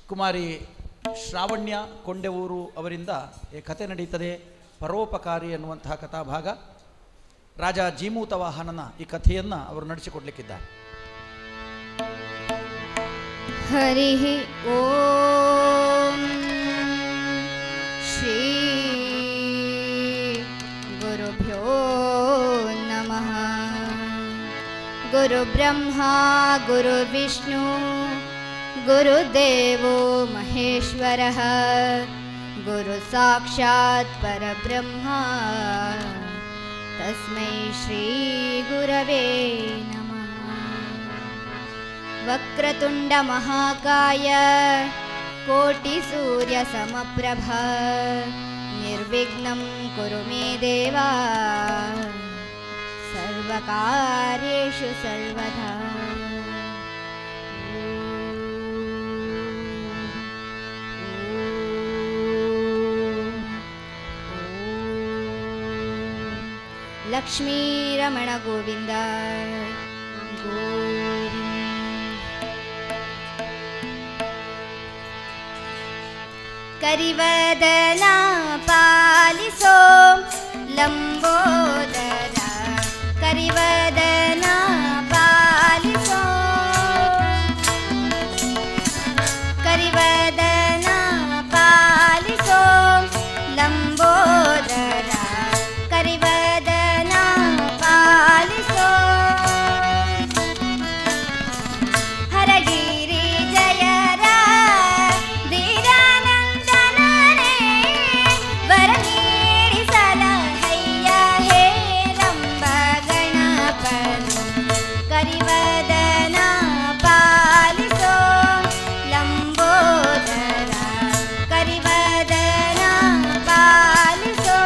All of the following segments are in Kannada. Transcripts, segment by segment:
ಕುಮಾರಿ ಶ್ರಾವಣ್ಯ ಕೊಂಡೆವೂರು ಅವರಿಂದ ಈ ಕಥೆ ನಡೀತದೆ. ಪರೋಪಕಾರಿ ಎನ್ನುವಂತಹ ಕಥಾಭಾಗ. ರಾಜ ಜೀಮೂತ ವಾಹನನ ಈ ಕಥೆಯನ್ನು ಅವರು ನಡೆಸಿಕೊಡ್ಲಿಕ್ಕಿದ್ದಾರೆ. ಹರಿ ಓಂ ಶ್ರೀ ಗುರುಭ್ಯೋ ನಮಃ. ಗುರು ಬ್ರಹ್ಮ ಗುರು ವಿಷ್ಣು ಗುರುದೇವೋ ಮಹೇಶ್ವರಃ. ಗುರು ಸಾಕ್ಷಾತ್ ಪರಬ್ರಹ್ಮ ತಸ್ಮೈ ಶ್ರೀ ಗುರವೇ ನಮಃ. ವಕ್ರತುಂಡ ಮಹಾಕಾಯ ಕೋಟಿ ಸೂರ್ಯ ಸಮಪ್ರಭ ನಿರ್ವಿಘ್ನಂ ಕುರು ಮೇ ದೇವ ಸರ್ವಕಾರ್ಯೇಷು ಸರ್ವದಾ. ಲಕ್ಷ್ಮೀ ರಮಣ ಗೋವಿಂದ ಗೋವಿಂದ. ಕರಿವದನ ಪಾಲಿಸೋ ಲಂಬೋದರ. ಕರಿವದನ ಪಾಲಿಸೋ ಕರಿವದನ ಪಾಲಿಸೋ ಲಂಬೋದರ. ಕರಿವದನ ಪಾಲಿಸೋ ಹರಗಿರಿ ಜಯರ ಧೀರಾನಂದನನೇ ವರ ನೀಡಿ ಸಲಹಯ್ಯ ಹೇ ರಂಬ ಗಣಪನು. ಕರಿವದನ ಪಾಲಿಸೋ ಲಂಬೋದರ. ಕರಿವದನ ಪಾಲಿಸೋ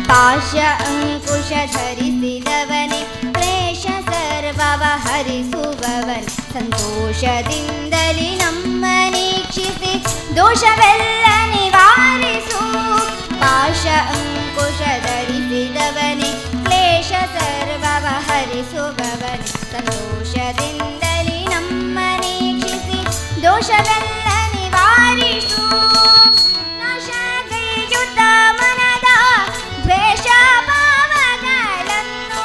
ಪಾಶ ಅಂಕುಶ ಧರಿಸಿದವನೇ ಕ್ಲೇಶ ಸರ್ವವ ಹರಿಸುವವನೇ. ಸಂತೋಷದಿಂದಲಿ ನಮ್ಮ ನೀಕ್ಷಿಸಿ ದೋಷವೆಲ್ಲ ನಿವಾರಿಸು. ಪಾಶ ಅಂಕುಶ ಧರಿಸಿದವನೇ ಕ್ಲೇಶ ಸರ್ವವ ಹರಿಸುವವನೇ. ಸಂತೋಷದಿಂದಲಿ ನಮ್ಮ ನೀಕ್ಷಿಸಿ ದೋಷವೆಲ್ಲ ನಿವಾರಿಸು. ನಾಶಗೈಯುತ ಮನದ ದ್ವೇಷ ಭಾವಗಳನ್ನು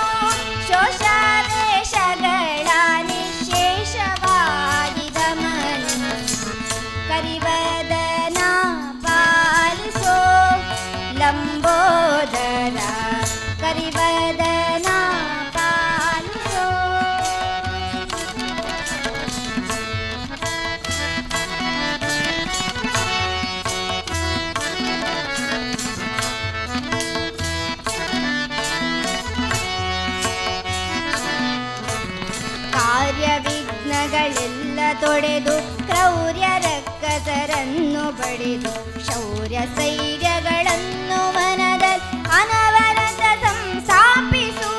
ಶೋಷಾದೇಶಗಳ ನಿಶೇಷವಾಗಿದ ಮನಸ್ಸು. ಕರಿವದನ ಪಾಲಿಸೋ ಲಂಬೋದರ. ಕರಿವದನ ಪಾಲಿಸೋ ಕಾರ್ಯವಿಘ್ನಗಳೆಲ್ಲ ತೊಡೆದು ಕ್ರೌರ್ಯ ರಕ್ಕಸರನ್ನು ಬಡಿದು ಶೌರ್ಯ ಸ್ಥೈರ್ಯಗಳನ್ನು ಮನದಲ್ಲಿ ಅನವರತ ಸಂಸ್ಥಾಪಿಸು.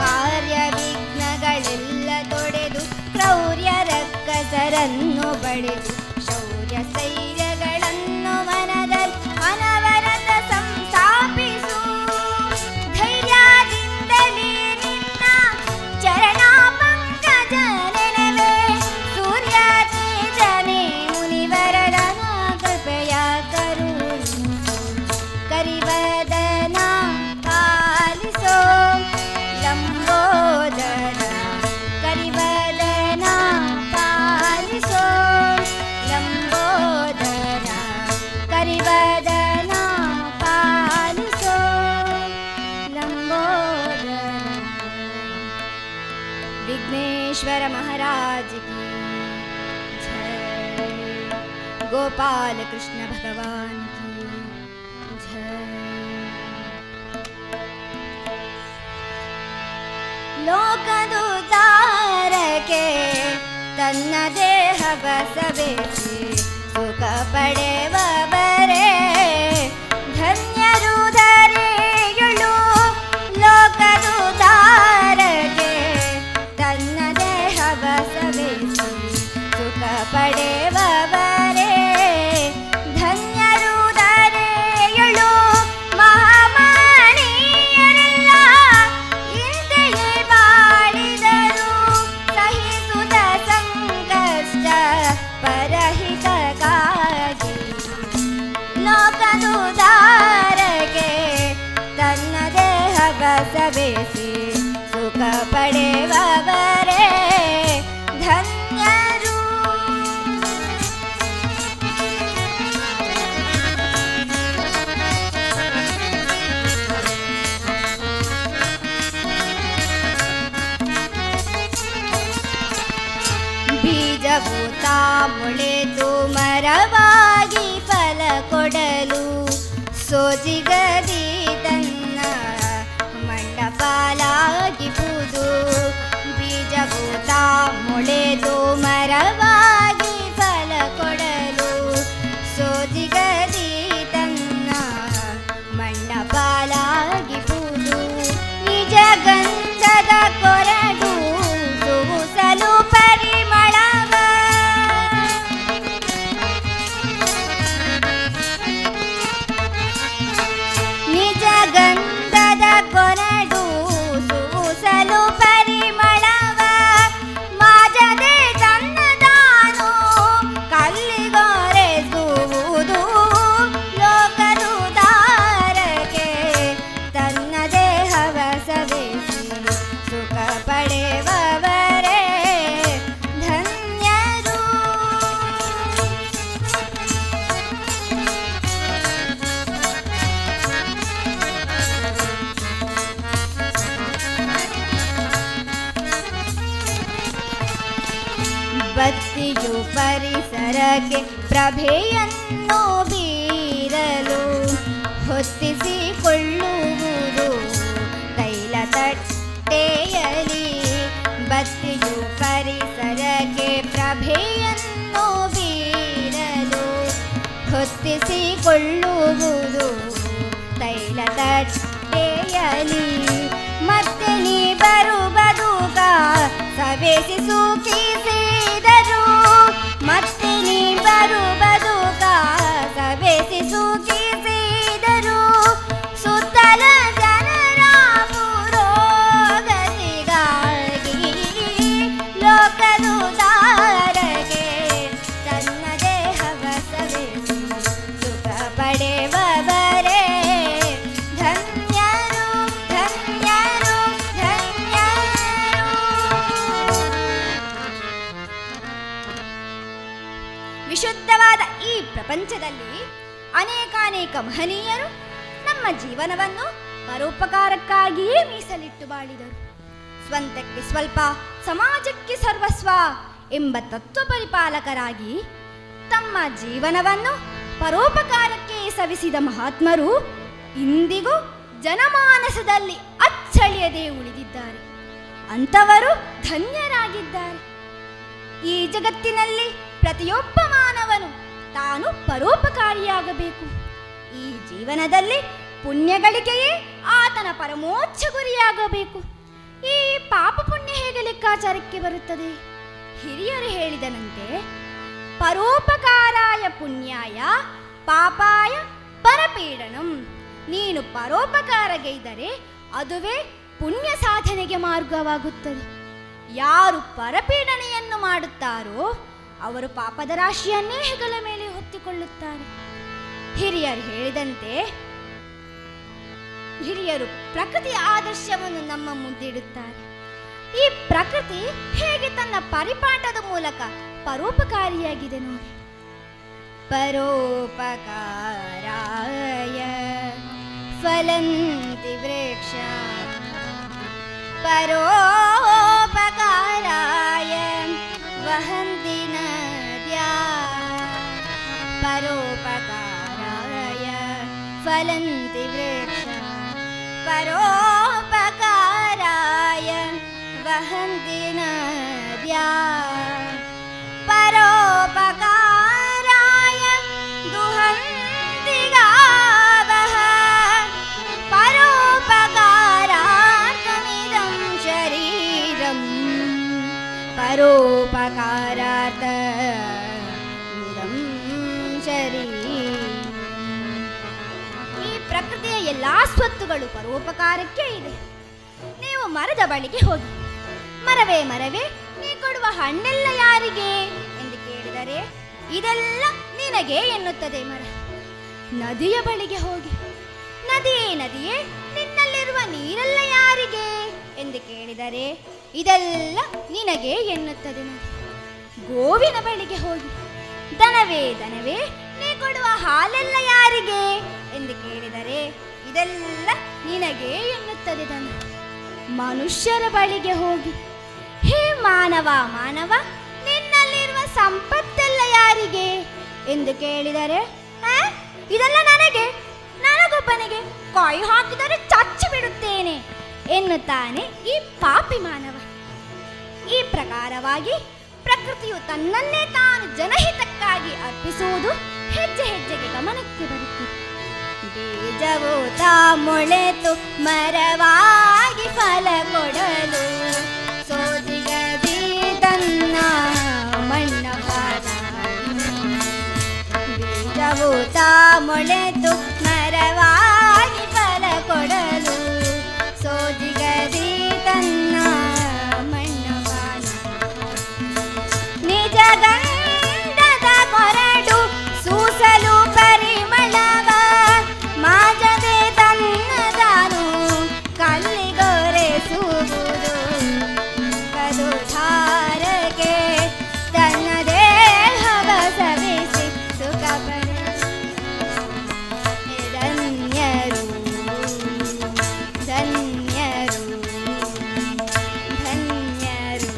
ಕಾರ್ಯವಿಘ್ನಗಳೆಲ್ಲ ತೊಡೆದು ಕ್ರೌರ್ಯ ರಕ್ಕಸರನ್ನು ಬಡಿದು ಶೌರ್ಯ ಸ್ಥೈರ್ಯಗಳನ್ನು ಮನದಲ್ಲಿ ಅನವರತ ಸಂಸ್ಥಾಪಿಸು. ಧೈರ್ಯದಿಂದಲೇ ನಿನ್ನ ಚರಣ ಪಂಕಜ ನೆನವೆ. ಸೂರ್ಯ ತೇಜನೆ ಮುನಿವರದನ ಕೃಪೆಯ ಕರುಣಿಸು. ಕರಿವದನ ಪಾಲಿಸೋ ಲಂಬೋದರ. ಕರಿವದನ ಪಾಲಿಸೋ ಲಂಬೋದರ. ಕರಿವದನ ಪಾಲಿಸೋ ಲಂಬೋದರ. विघ्नेश्वर महाराज की जय. गोपाल कृष्ण भगवान की जय. ಲೋಕದುದ್ಧಾರಕ್ಕೆ ತನ್ನ ದೇಹ ಬಸವೇಸಿ ಸುಖ ಪಡೆವವರೇ ಧನ್ಯರು ಧರೆಯುಳು. ಲೋಕದುದ್ಧಾರಕ್ಕೆ ತನ್ನ ದೇಹ ಬಸವೇಸಿ ಸುಖ ಪಡೆವವರೇ ಸವೆಸಿ ಸುಖ ಪಡೆವವರೇ ಧನ್ಯರು. ಬೀಜವು ತಾ ಮೊಳೆದು ಮರವಾಗಿ ಫಲ ಕೊಡಲು ಸೋಜಿಗದಿ ತನ್ನ ಮಂಡಪಾಲಾಗಿಬುದು. ಬೀಜವು ತಾ ಮೊಳೆದು ಮರವಾಗಿ ಫಲ ಕೊಡಲು ಸೋಜಿಗದಿ ತನ್ನ ಮಂಡಪಾಲಾಗಿಬುದು. ನಿಜ ಗಂಧದ ಕೊರಡು ಸೂಸಲು ಪರಿಮಳವ ನಿಜ ಗಂಧದ ಕೊರಡು ಸೂಸಲು ಪರಿಮಳವ ಮಾಜದೆ ತನ್ನದಾನು ಕಲ್ಲಿಗೊರೆಸುವುದು ಲೋಕದುದಾರಕ್ಕೆ ತನ್ನ ದೇಹವ ಸವೆಸಿ ಸುಖ ಪಡೆವವರೇ ಧನ್ಯರು. ಬತ್ತಿಯು ಪರಿಸರಕ್ಕೆ ಪ್ರಭೆಯನ್ನು ಬೀರಲು ಹೊತ್ತಿಸಿಕೊಳ್ಳುವುದು ತೈಲ ತಟ್ಟೆಯಲಿ. ಬತ್ತಿಯು ಪರಿಸರಕ್ಕೆ ಪ್ರಭೆಯನ್ನು ಬೀರಲು ಹೊತ್ತಿಸಿಕೊಳ್ಳುವುದು ತೈಲ ತಟ್ಟೆಯಲಿ. ಮತ್ತೆ ನೀ ಬರುವುದುಗ ಸವೆಸಿ ಸೂಚಿಸಿದರು. ಮತ್ತೆ ನೀ ಬರುವುದುಗ ಸವೆಸಿ ಸೂಚಿಸಿದರು. ಸುತ್ತಲ ಜನರ ಪುರೋಗತಿಗಾಗಿ ಲೋಕದುದಾರಗೆ ತನ್ನ ದೇಹವ ಸವೆಸಿ ಸುಖ ಪಡೆವವರೇ ಧನ್ಯರು ಧನ್ಯರು ಧನ್ಯರು. ವಿಶುದ್ಧವಾದ ಈ ಪ್ರಪಂಚದಲ್ಲಿ ಅನೇಕಾನೇಕ ಮಹನೀಯರು ನಮ್ಮ ಜೀವನವನ್ನು ಪರೋಪಕಾರಕ್ಕಾಗಿಯೇ ಮೀಸಲಿಟ್ಟು ಬಾಳಿದರು. ಸ್ವಂತಕ್ಕೆ ಸ್ವಲ್ಪ ಸಮಾಜಕ್ಕೆ ಸರ್ವಸ್ವ ಎಂಬ ತತ್ವ ಪರಿಪಾಲಕರಾಗಿ ತಮ್ಮ ಜೀವನವನ್ನು ಪರೋಪಕಾರಕ್ಕೆ ಸವಿಸಿದ ಮಹಾತ್ಮರು ಇಂದಿಗೂ ಜನಮಾನಸದಲ್ಲಿ ಅಚ್ಚಳಿಯದೆ ಉಳಿದಿದ್ದಾರೆ. ಅಂಥವರು ಧನ್ಯರಾಗಿದ್ದಾರೆ. ಈ ಜಗತ್ತಿನಲ್ಲಿ ಪ್ರತಿಯೊಬ್ಬ ಮಾನವನು ತಾನು ಪರೋಪಕಾರಿಯಾಗಬೇಕು. ಈ ಜೀವನದಲ್ಲಿ ಪುಣ್ಯಗಳಿಕೆಯೇ ಆತನ ಪರಮೋಚ್ಚ ಗುರಿಯಾಗಬೇಕು. ಈ ಪಾಪ ಪುಣ್ಯ ಹೇಗೆ ಲೆಕ್ಕಾಚಾರಕ್ಕೆ ಬರುತ್ತದೆ? ಹಿರಿಯರು ಹೇಳಿದನಂತೆ, ಪರೋಪಕಾರಾಯ ಪುಣ್ಯಾಯ ಪಾಪಾಯ ಪರಪೀಡನಂ. ನೀನು ಪರೋಪಕಾರಗೈದರೆ ಅದುವೇ ಪುಣ್ಯ ಸಾಧನೆಗೆ ಮಾರ್ಗವಾಗುತ್ತದೆ. ಯಾರು ಪರಪೀಡನೆಯನ್ನು ಮಾಡುತ್ತಾರೋ ಅವರು ಪಾಪದ ರಾಶಿಯನ್ನೇ ಹೆಗಲ ಮೇಲೆ ಹೊತ್ತಿಕೊಳ್ಳುತ್ತಾರೆ. ಹಿರಿಯರು ಹೇಳಿದಂತೆ ಹಿರಿಯರು ಪ್ರಕೃತಿಯ ಆದರ್ಶವನ್ನು ನಮ್ಮ ಮುಂದಿಡುತ್ತಾರೆ. ಈ ಪ್ರಕೃತಿ ಹೇಗೆ ತನ್ನ ಪರಿಪಾಠದ ಮೂಲಕ ಪರೋಪಕಾರಿಯಾಗಿದೆ ನೋಡಿ. ಪರೋಪಕಾರಾಯ ಫಲಂತಿ ವೃಕ್ಷ ಪರೋಪಕಾರಾಯ ವಹಂತಿ ನದ್ಯಾ ಪರೋಪಕಾರಾಯ ಫಲಂತಿ ವೃಕ್ಷ ಪರೋಪಕಾರಾಯ ವಹಂತಿ ನದ್ಯಾ ಪರೋಪಕಾರಾಯ ದುಹಂತಿ ಗಾವಃ ಪರೋಪಕಾರಾರ್ಥಮಿದಂ ಶರೀರಂ ಪರೋಪಕಾರಾರ್ಥಮಿದಂ ಶರೀರಂ. ಈ ಪ್ರಕೃತಿಯ ಎಲ್ಲಾ ಸ್ವತ್ತುಗಳು ಪರೋಪಕಾರಕ್ಕೆ ಇದೆ. ನೀವು ಮರದ ಬಳಿಗೆ ಹೋಗಿ, ಮರವೇ ಮರವೇ ನೀ ಕೊಡುವ ಹಣ್ಣೆಲ್ಲ ಯಾರಿಗೆ ಎಂದು ಕೇಳಿದರೆ ಇದೆಲ್ಲ ನಿನಗೆ ಎನ್ನುತ್ತದೆ ಮರ. ನದಿಯ ಬಳಿಗೆ ಹೋಗಿ, ನದಿಯೇ ನದಿಯೇ ನಿನ್ನಲ್ಲಿರುವ ಕುಡಿಯುವ ನೀರೆಲ್ಲ ಯಾರಿಗೆ ಎಂದು ಕೇಳಿದರೆ ಇದೆಲ್ಲ ನಿನಗೆ ಎನ್ನುತ್ತದೆ ನದಿ. ಗೋವಿನ ಬಳಿಗೆ ಹೋಗಿ ದನವೇ ದನವೇ ನೀ ಕೊಡುವ ಹಾಲೆಲ್ಲ ಯಾರಿಗೆ ಎಂದು ಕೇಳಿದರೆ ಇದೆಲ್ಲ ನಿನಗೆ ಎನ್ನುತ್ತದೆ ದನ. ಮನುಷ್ಯರ ಬಳಿಗೆ ಹೋಗಿ ಹೇ ಮಾನವ ಮಾನವ ನಿನ್ನಲ್ಲಿರುವ ಸಂಪತ್ತೆಲ್ಲ ಯಾರಿಗೆ ಎಂದು ಕೇಳಿದರೆ ಇದೆಲ್ಲ ನನಗೆ, ನನಗೊಬ್ಬನಿಗೆ, ಕೈ ಹಾಕಿದರೆ ಚಚ್ಚಿ ಬಿಡುತ್ತೇನೆ ಎನ್ನುತ್ತಾನೆ ಈ ಪಾಪಿ ಮಾನವ. ಈ ಪ್ರಕಾರವಾಗಿ ಪ್ರಕೃತಿಯು ತನ್ನನ್ನೇ ತಾನು ಜನಹಿತಕ್ಕಾಗಿ ಅರ್ಪಿಸುವುದು ಹೆಜ್ಜೆ ಹೆಜ್ಜೆಗೆ ಗಮನಕ್ಕೆ ಬರುತ್ತದೆ. ಬೀಜವು ತಾ ಮೊಳೆತು ಮರವಾಗಿ ಫಲ ಕೊಡಲು ಸೋಜಿಗದಿ ತನ್ನ ಮಣ್ಣ ಪಾದ. ಬೀಜವು ತಾ ಮೊಳೆತು ಮರವಾಗಿ ಫಲ ಕೊಡಲು ಸೋಜಿಗದಿ ತನ್ನ ಮಣ್ಣ ಪಾದ. ನಿಜ ಗಂಧದ ಕೊರಡು ಸೂಸಲು ಪರಿಮಳವ ಮಾಜದೆ ತನ್ನದಾನು ಕಲ್ಲಿಗೊರೆಸುವುದು. ಕದು ಧಾರಕ್ಕೆ ತನ್ನ ದೇಹವ ಸವಿಸಿ ಸುಖ ಧನ್ಯರು ಧನ್ಯರು ಧನ್ಯರು.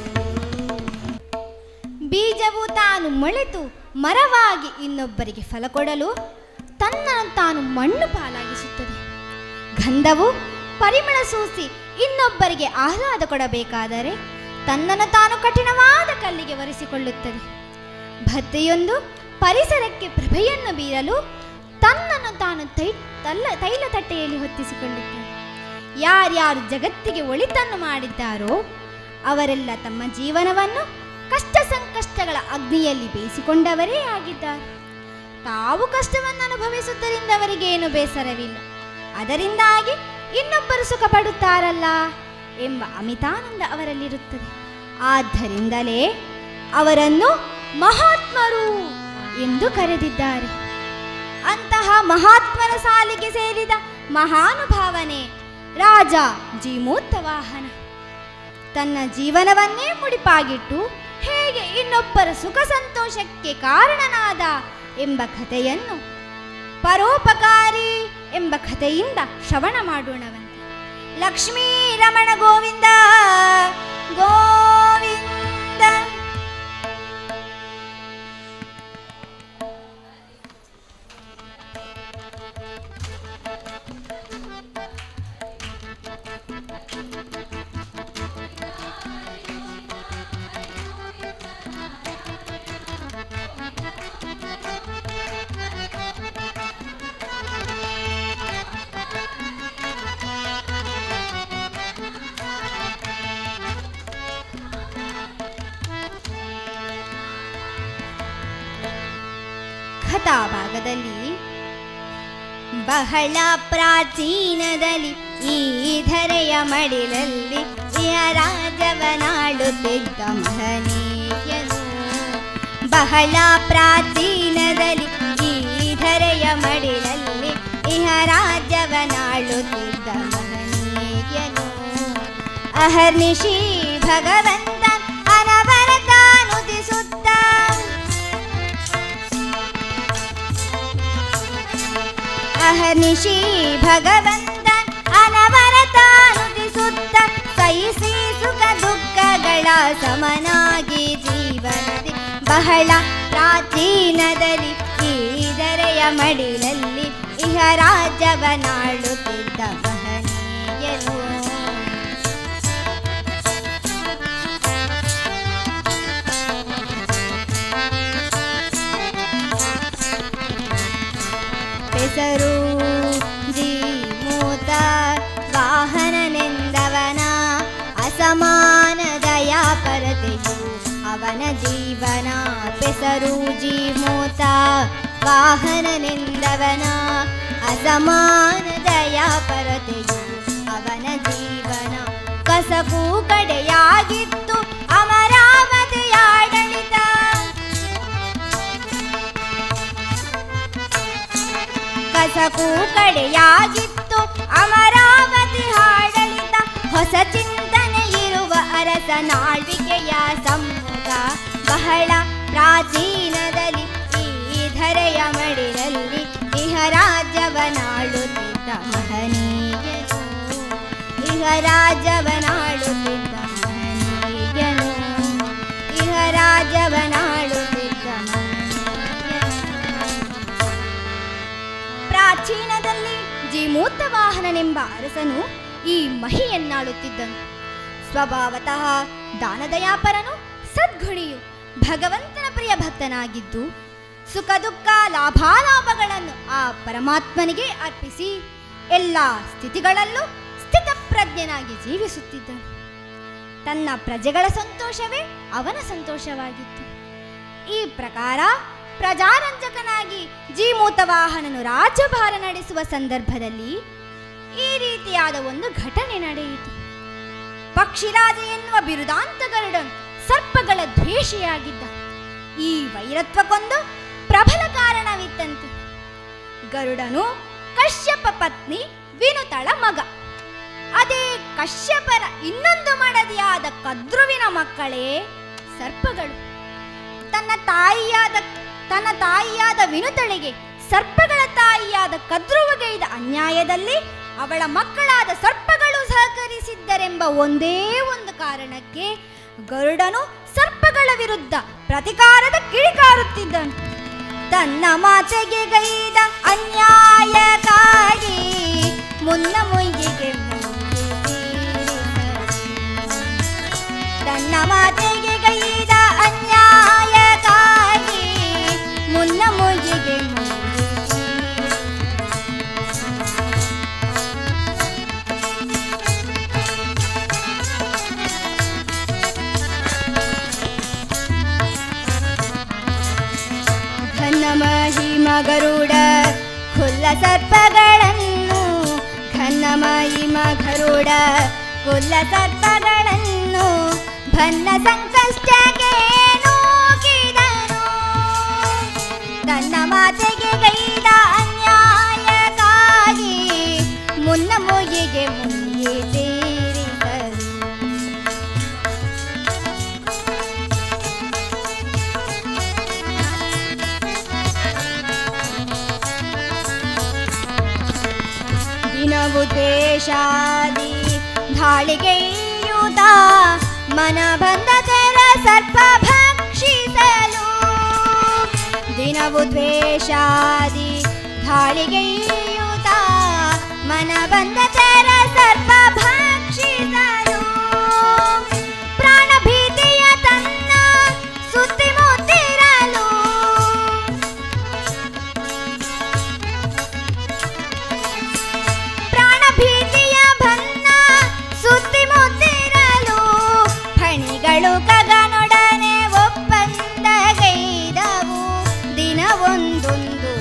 ಬೀಜವು ತಾನು ಮೊಳೆತು ಮರವಾಗಿ ಇನ್ನೊಬ್ಬರಿಗೆ ಫಲ ಕೊಡಲು ತನ್ನನ್ನು ತಾನು ಮಣ್ಣು ಪಾಲಾಗಿಸುತ್ತದೆ. ಗಂಧವು ಪರಿಮಳ ಸೂಸಿ ಇನ್ನೊಬ್ಬರಿಗೆ ಆಹ್ಲಾದ ಕೊಡಬೇಕಾದರೆ ತನ್ನನ್ನು ತಾನು ಕಠಿಣವಾದ ಕಲ್ಲಿಗೆ ಒರೆಸಿಕೊಳ್ಳುತ್ತದೆ. ಭತ್ತೆಯೊಂದು ಪರಿಸರಕ್ಕೆ ಪ್ರಭೆಯನ್ನು ಬೀರಲು ತನ್ನನ್ನು ತಾನು ತೈಲ ತಟ್ಟೆಯಲ್ಲಿ ಹೊತ್ತಿಸಿಕೊಳ್ಳುತ್ತದೆ. ಯಾರ್ಯಾರು ಜಗತ್ತಿಗೆ ಒಳಿತನ್ನು ಮಾಡಿದ್ದಾರೋ ಅವರೆಲ್ಲ ತಮ್ಮ ಜೀವನವನ್ನು ಕಷ್ಟ ಸಂಕಷ್ಟಗಳ ಅಗ್ನಿಯಲ್ಲಿ ಬೇಯಿಸಿಕೊಂಡವರೇ ಆಗಿದ್ದಾರೆ. ತಾವು ಕಷ್ಟವನ್ನು ಅನುಭವಿಸುವುದರಿಂದ ಅವರಿಗೇನು ಬೇಸರವಿಲ್ಲ, ಅದರಿಂದಾಗಿ ಇನ್ನೊಬ್ಬರು ಸುಖ ಪಡುತ್ತಾರಲ್ಲ ಎಂಬ ಅಮಿತಾನಂದ ಅವರಲ್ಲಿರುತ್ತದೆ. ಆದ್ದರಿಂದಲೇ ಅವರನ್ನು ಮಹಾತ್ಮರು ಎಂದು ಕರೆದಿದ್ದಾರೆ. ಅಂತಹ ಮಹಾತ್ಮರ ಸಾಲಿಗೆ ಸೇರಿದ ಮಹಾನುಭಾವನೆ ರಾಜ ಜೀಮೂತವಾಹನ. ತನ್ನ ಜೀವನವನ್ನೇ ಮುಡಿಪಾಗಿಟ್ಟು ಹೇಗೆ ಇನ್ನೊಬ್ಬರ ಸುಖ ಸಂತೋಷಕ್ಕೆ ಕಾರಣನಾದ ಎಂಬ ಕಥೆಯನ್ನು ಪರೋಪಕಾರಿ ಎಂಬ ಕಥೆಯಿಂದ ಶ್ರವಣ ಮಾಡೋಣವಂತೆ. ಲಕ್ಷ್ಮೀ ರಮಣ ಗೋವಿಂದ ಗೋವಿಂದ. ಕಥಾಭಾಗದಲ್ಲಿ ಬಹಳ ಪ್ರಾಚೀನದಲ್ಲಿ ಈ ಧರೆಯ ಮಡಿಲಲ್ಲಿ ರಾಜವನಾಡುತ್ತಿದ್ದ ಮಹನೀಯನು. ಬಹಳ ಪ್ರಾಚೀನದಲ್ಲಿ ಈ ಧರೆಯ ಮಡಿಲಲ್ಲಿ ರಾಜವನಾಡುತ್ತಿದ್ದ ಮಹನೀಯನು. ಅಹರ್ನಿಶಿ ಭಗವಂತ ಅನವರತ ನುತಿಸುತ್ತ ಅಹರ್ನಿಶಿ ಭಗವಂತ ಅನವರತ ನುತಿಸುತ್ತ ಸಹಿಸಿ ಸುಖ ದುಃಖಗಳ ಸಮನಾಗಿ ಜೀವನದಿ ಬಹಳ ಪ್ರಾಚೀನದಲ್ಲಿ ಈ ಧರೆಯ ಮಡಿಲಲ್ಲಿ ರಾಜವನಾಡುತ್ತಿದ್ದ ಮಹನೀಯನು. ಹೆಸರು ಜೀಮೂತ ವಾಹನನೆಂದವನ ಅಸಮಾನ ದಯಾಪರತೆಯು ಅವನ ಜೀವನ. ಹೆಸರು ಜೀಮೂತ ವಾಹನನೆಂದವನ ಅಸಮಾನ ದಯಾಪರತೆಯು ಅವನ ಜೀವನ. ಕಸಬು ಕಡೆಯಾಗಿತ್ತು ಅಮರಾವತಿಯ ಆಡಳಿತ. ಕಸಬು ಕಡೆಯಾಗಿತ್ತು ಅಮರಾವತಿ ಹೊಸ ಚಿಂತನೆ ಇರುವ ಅರಸನಾಳ್ವಿಕೆಯ ಸಮ್ಮುಖ ಬಹಳ ಪ್ರಾಚೀನದಲ್ಲಿ ಈ ಧರೆಯ ಮಡಿಲಲ್ಲಿ ಇಹ ರಾಜ್ಯವನಾಳುತ್ತಿದ್ದ ಮಹನೀಯನು, ಇಹ ರಾಜ್ಯವನಾಳುತ್ತಿದ್ದ ಮಹನೀಯನು, ಇಹ ರಾಜ್ಯವನಾಳುತ್ತಿದ್ದ ಮಹನೀಯನು. ಪ್ರಾಚೀನದಲ್ಲಿ ಜೀಮೂತವಾಹನನೆಂಬ ಅರಸನು ಈ ಮಹಿಯನ್ನಾಳುತ್ತಿದ್ದನು. ಸ್ವಭಾವತಃ ದಾನದಯಾಪರನು, ಸದ್ಗುಣಿಯು, ಭಗವಂತನ ಪ್ರಿಯ ಭಕ್ತನಾಗಿದ್ದು ಸುಖ ದುಃಖ ಲಾಭಾಲಾಭಗಳನ್ನು ಆ ಪರಮಾತ್ಮನಿಗೆ ಅರ್ಪಿಸಿ ಎಲ್ಲ ಸ್ಥಿತಿಗಳಲ್ಲೂ ಸ್ಥಿತಪ್ರಜ್ಞನಾಗಿ ಜೀವಿಸುತ್ತಿದ್ದನು. ತನ್ನ ಪ್ರಜೆಗಳ ಸಂತೋಷವೇ ಅವನ ಸಂತೋಷವಾಗಿತ್ತು. ಈ ಪ್ರಕಾರ ಪ್ರಜಾರಂಜಕನಾಗಿ ಜೀಮೂತವಾಹನನು ರಾಜ್ಯಭಾರ ನಡೆಸುವ ಸಂದರ್ಭದಲ್ಲಿ ಈ ರೀತಿಯಾದ ಒಂದು ಘಟನೆ ನಡೆಯಿತು. ಪಕ್ಷಿರಾಜ ಎನ್ನುವ ಬಿರುದಾಂತ ಗರುಡನು ಸರ್ಪಗಳ ದ್ವೇಷಿಯಾಗಿದ್ದ. ಈ ವೈರತ್ವಕ್ಕೊಂದು ಪ್ರಬಲ ಕಾರಣವಿತ್ತಂತೆ. ಗರುಡನು ಕಶ್ಯಪ ಪತ್ನಿ ವಿನುತಳ ಮಗ. ಅದೇ ಕಶ್ಯಪರ ಇನ್ನೊಂದು ಮಡದಿಯಾದ ಕದ್ರುವಿನ ಮಕ್ಕಳೇ ಸರ್ಪಗಳು. ತನ್ನ ತಾಯಿಯಾದ ವಿನುತಳಿಗೆ ಸರ್ಪಗಳ ತಾಯಿಯಾದ ಕದ್ರುವಗೈದ ಅನ್ಯಾಯದಲ್ಲಿ ಅವಳ ಮಕ್ಕಳಾದ ಸರ್ಪಗಳು ಸಹಕರಿಸಿದ್ದರೆಂಬ ಒಂದೇ ಒಂದು ಕಾರಣಕ್ಕೆ ಗರುಡನು ಸರ್ಪಗಳ ವಿರುದ್ಧ ಪ್ರತಿಕಾರದ ಕಿಡಿಕಾರುತ್ತಿದ್ದನು. ತನ್ನ ಮಾತೆಗೆ ಗೈದ ಅನ್ಯಾಯಕ್ಕಾಗಿ ಮುನ್ನ ಮುಯ್ಯಿಗೆ ತನ್ನ ಮಾತೆಗೆ ಗೈದ ಅನ್ಯಾಯಕ್ಕಾಗಿ ಮುನ್ನ ಮುಯ್ಯಿಗೆ ಮಹಿಮ ಗರುಡ ಕುಲ್ಲ ಸರ್ಪಗಳನ್ನು, ಘನ ಮಹಿಮ ಗರುಡ ಕುಲ್ಲ ಸರ್ಪಗಳನ್ನು ಭನ್ನ ಸಂಕಷ್ಟಕ್ಕೆ ನೂಕಿದನು. ತನ್ನ ಮಾತೆಗೆ ಗೈದ ಅನ್ಯಾಯಕ್ಕಾಗಿ ಮುನ್ನ ಮುಯ್ಯಿಗೆ ಮುಯ್ಯಿ ತೀರಿಸಲು. ದಿನವು ದ್ವೇಷಾದಿ ಧಾಳಿಗೆಯುತ ಮನ ಬಂದ ತೆರ ಸರ್ಪ ಭಕ್ಷಿಸಲು. ದಿನವು ದ್ವೇಷಾದಿ ಧಾಳಿಗೆಯುತ ಮನ ಬಂದ ತೆರ ಸರ್ಪ ಭಕ್ಷಿಸಲು. ಪ್ರಾಣ ಭೀತಿಯ ತನ್ನ ಸುತ್ತಿ ಮುತ್ತಿರಲು. ಪ್ರಾಣ ಭೀತಿಯ ಭನ್ನ ಸುತ್ತಿ ಮುತ್ತಿರಲು ಫಣಿಗಳು ಕಗನೊಡನೆ ಒಪ್ಪಂದಗೈದವು. ದಿನವೊಂದೊಂದು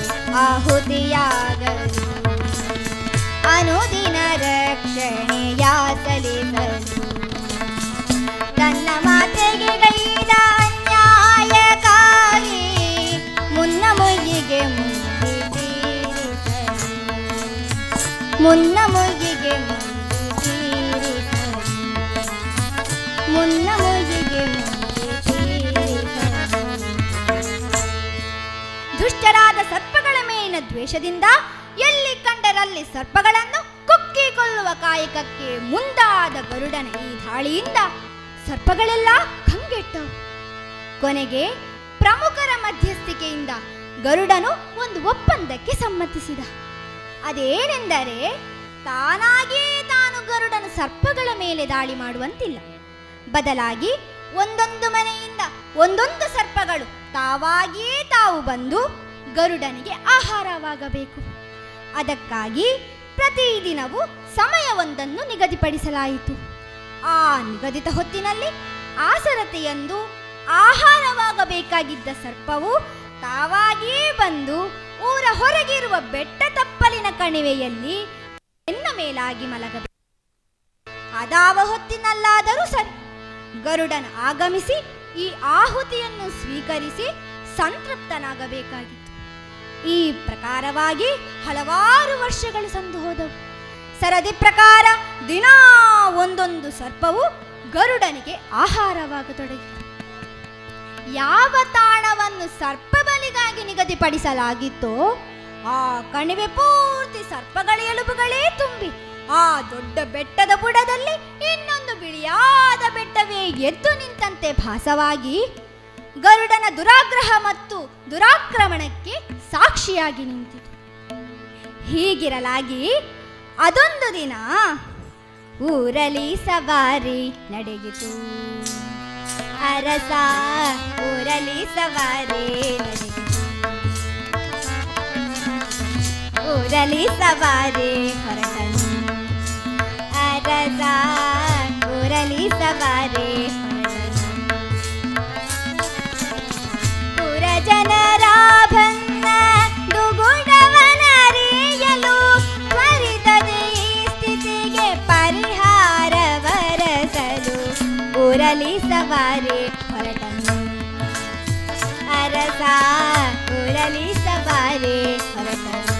ಆಹುತಿಯಾಗಲು ಅನುದಿನ ರಕ್ಷಣೆಯ ಸಲಿಸಲು. ತನ್ನ ಮಾತೆಗೆ ಗೈದ ಅನ್ಯಾಯಕ್ಕಾಗಿ ಮುನ್ನ ಮುಯ್ಯಿಗೆ ಮುಯ್ಯಿ ತೀರಿಸಲು. ಮುನ್ನ ಮುಯ್ಯಿಗೆ ಮುಯ್ಯಿ ತೀರಿಸಲು. ಮುನ್ನ ಮುಯ್ಯಿಗೆ ಮುಯ್ಯಿ ತೀರಿಸಲು. ದುಷ್ಟರಾದ ಸರ್ಪಗಳ ಮೇಲಿನ ದ್ವೇಷದಿಂದ ಎಲ್ಲಿ ಕಂಡರಲ್ಲಿ ಸರ್ಪಗಳನ್ನು ಕೊಕ್ಕಿಕೊಳ್ಳುವ ಕಾಯಕಕ್ಕೆ ಮುಂದಾದ ಗರುಡನ ಈ ದಾಳಿಯಿಂದ ಸರ್ಪಗಳೆಲ್ಲ ಕಂಗೆಟ್ಟವು. ಕೊನೆಗೆ ಪ್ರಮುಖರ ಮಧ್ಯಸ್ಥಿಕೆಯಿಂದ ಗರುಡನು ಒಂದು ಒಪ್ಪಂದಕ್ಕೆ ಸಮ್ಮತಿಸಿದ. ಅದೇನೆಂದರೆ, ತಾನಾಗಿಯೇ ತಾನು ಗರುಡನು ಸರ್ಪಗಳ ಮೇಲೆ ದಾಳಿ ಮಾಡುವಂತಿಲ್ಲ. ಬದಲಾಗಿ ಒಂದೊಂದು ಮನೆಯಿಂದ ಒಂದೊಂದು ಸರ್ಪಗಳು ತಾವಾಗಿಯೇ ತಾವು ಬಂದು ಗರುಡನಿಗೆ ಆಹಾರವಾಗಬೇಕು. ಅದಕ್ಕಾಗಿ ಪ್ರತಿದಿನವೂ ಸಮಯವೊಂದನ್ನು ನಿಗದಿಪಡಿಸಲಾಯಿತು. ಆ ನಿಗದಿತ ಹೊತ್ತಿನಲ್ಲಿ ಆಸರತೆಯಂದು ಆಹಾರವಾಗಬೇಕಾಗಿದ್ದ ಸರ್ಪವು ತಾವಾಗಿಯೇ ಬಂದು ಊರ ಹೊರಗಿರುವ ಬೆಟ್ಟ ತಪ್ಪಲಿನ ಕಣಿವೆಯಲ್ಲಿ ಬೆನ್ನ ಮೇಲಾಗಿ ಮಲಗಬೇಕು. ಅದಾವ ಹೊತ್ತಿನಲ್ಲಾದರೂ ಸರಿ, ಗರುಡನ ಆಗಮಿಸಿ ಈ ಆಹುತಿಯನ್ನು ಸ್ವೀಕರಿಸಿ ಸಂತೃಪ್ತನಾಗಬೇಕಾಗಿತ್ತು. ಈ ಪ್ರಕಾರವಾಗಿ ಹಲವಾರು ವರ್ಷಗಳು ಸಂದು ಹೋದವು. ಸರದಿ ಪ್ರಕಾರ ದಿನಾ ಒಂದೊಂದು ಸರ್ಪವು ಗರುಡನಿಗೆ ಆಹಾರವಾಗತೊಡಗಿತು. ಯಾವ ತಾಣವನ್ನು ಸರ್ಪ ಬಲಿಗಾಗಿ ನಿಗದಿಪಡಿಸಲಾಗಿತ್ತೋ ಆ ಕಣಿವೆ ಪೂರ್ತಿ ಸರ್ಪಗಳ ಎಲುಬುಗಳೇ ತುಂಬಿ ಆ ದೊಡ್ಡ ಬೆಟ್ಟದ ಬುಡದಲ್ಲಿ ಇನ್ನೊಂದು ಬಿಳಿಯಾದ ಬೆಟ್ಟವೇ ಎದ್ದು ನಿಂತಂತೆ ಭಾಸವಾಗಿ ಗರುಡನ ದುರಾಗ್ರಹ ಮತ್ತು ದುರಾಕ್ರಮಣಕ್ಕೆ ಸಾಕ್ಷಿಯಾಗಿ ನಿಂತಿತು. ಹೀಗಿರಲಾಗಿ ಅದೊಂದು ದಿನ ಊರಲಿ ಸವಾರಿ ನಡೆಯಿತು. ಅರಸ ಊರಲಿ ಸವಾರಿ ನಡೆಯಿತು. ಊರಲಿ ಸವಾರಿ ಹೊರಟನು. ಅರಸ ಊರಲಿ ಸವಾರಿ ಹೊರಟನು. ಪುರ ಜನರ ಭನ್ನ ದುಗುಡವನರಿಯಲು ತ್ವರಿತದೆ ಈ ಸ್ಥಿತಿಗೆ ಪರಿಹಾರ ವರಸಲು ಊರಲಿ ಸವಾರಿ ಹೊರಟನು. ಅರಸ ಊರಲಿ ಸವಾರಿ ಹೊರಟನು.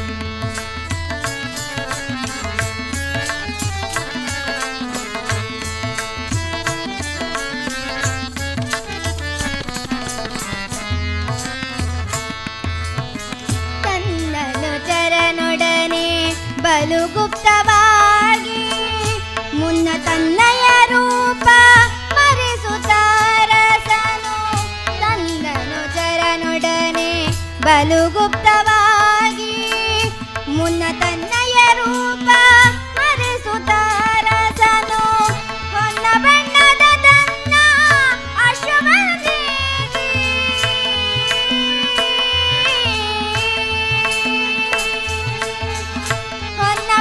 ನೊಡನೆ ಬಲು ಗುಪ್ತವಾಗಿ ಮುನ್ನ ತನ್ನಯ ರೂಪ ಮರೆಸುತ್ತಾರಸನು. ತಂದನು ಚರನೊಡನೆ ಬಲು ಗುಪ್ತವಾಗಿ ಮುನ್ನ ತನ್ನಯ ರೂಪ ಮರೆಸುತ್ತಾರಸನು. ಹೊನ್ನ ಬಣ್ಣದ ತನ್ನ ಅಶ್ವಮಂದಿ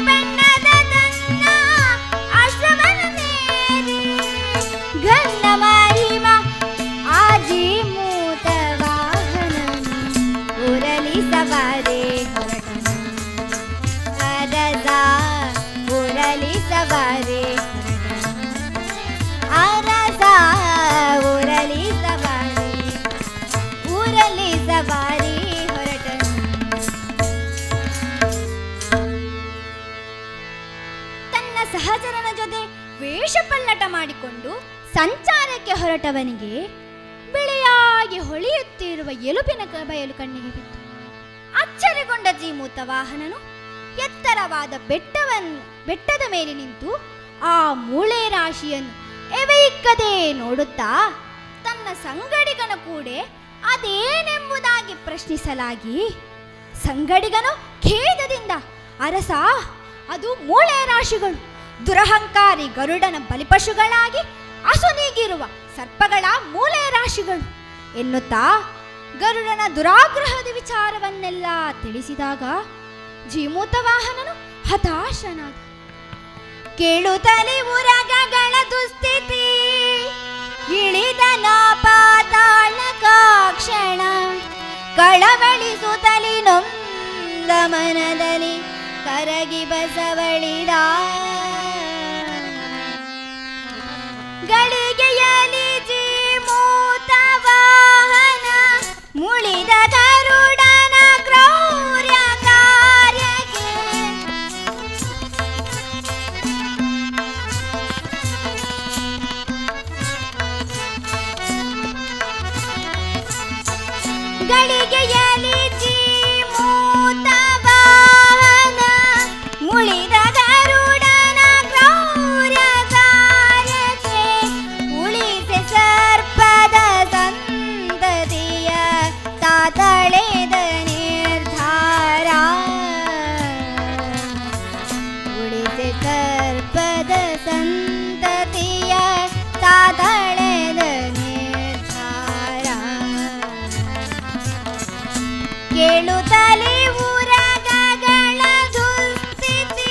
ಬಣ್ಣದ ತನ್ನ ಅಶ್ವವನ್ನೇರಿ ಘನ ಮಹಿಮ ಆಜೀಮೂತ ವಾಹನನು ಊರಲಿ ಸವಾರಿ ಹೊರಟನು. ಅರಸ ಊರಲಿ ಸವಾರಿ ಹೊರಟನು. ಅರಸ ಊರಲಿ ಸವಾರಿ ಹೊರಟನು. ಸಹಚರನ ಜೊತೆ ವೇಷಪಲ್ಲಟ ಮಾಡಿಕೊಂಡು ಸಂಚಾರಕ್ಕೆ ಹೊರಟವನಿಗೆ ಬಿಳಿಯಾಗಿ ಹೊಳೆಯುತ್ತಿರುವ ಎಲುಬಿನ ಬಯಲು ಕಣ್ಣಿಗೆ ಬಿತ್ತು. ಅಚ್ಚರಿಗೊಂಡ ಜೀಮೂತ ವಾಹನನು ಎತ್ತರವಾದ ಬೆಟ್ಟದ ಮೇಲೆ ನಿಂತು ಆ ಮೂಳೆ ರಾಶಿಯನ್ನು ಎವೆಯಿಕ್ಕದೆ ನೋಡುತ್ತಾ ತನ್ನ ಸಂಗಡಿಗನ ಕೂಡೆ ಅದೇನೆಂಬುದಾಗಿ ಪ್ರಶ್ನಿಸಲಾಗಿ ಸಂಗಡಿಗನು ಖೇದದಿಂದ ಅರಸ ಅದು ಮೂಳೆ ರಾಶಿಗಳು, ದುರಹಂಕಾರಿ ಗರುಡನ ಬಲಿಪಶುಗಳಾಗಿ ಅಸುನೀಗಿರುವ ಸರ್ಪಗಳ ಮೂಲೆ ರಾಶಿಗಳು ಎನ್ನುತ್ತಾ ಗರುಡನ ದುರಾಗ್ರಹದ ವಿಚಾರವನ್ನೆಲ್ಲ ತಿಳಿಸಿದಾಗ ಜೀಮೂತ ವಾಹನನು ಹತಾಶನಾದ. ಕೇಳುತ್ತಲೇ ಉರಗಗಳ ದುಸ್ಥಿತಿ ಇಳಿದನ ಪಾತಾಳ ಕಾಕ್ಷಣ ಕಳವಳಿಸುತ್ತಲಿ ನೊಂದ ಮನದಲ್ಲಿ ಕರಗಿ ಬಸವಳಿದ. ಗಳಿಗೆಯಲಿ ಜೀಮೂತ ವಾಹನ ಮುಳಿದ ಗರುಡನ ಕ್ರೌರ್ಯ ಕಾರ್ಯಕ್ಕೆ ಗಳಿಗೆಯಲಿ ಜೀಮೂತ ವಾಹನ ಮುಳಿದ ಗರುಡನ ಕ್ರೌರ್ಯ ಕಾರ್ಯಕ್ಕೆ ಉಳಿಸೆ ಸರ್ಪದ ಸಂತತಿಯ ತಾತಳೆದ ನಿರ್ಧಾರ. ಉಳಿಸೆ ಸರ್ಪದ ಸಂತತಿಯ ತಾತಳೆದ ನಿರ್ಧಾರ. ಕೇಳುತ್ತಲೇ ಉರಗಗಳ ದುಸ್ಥಿತಿ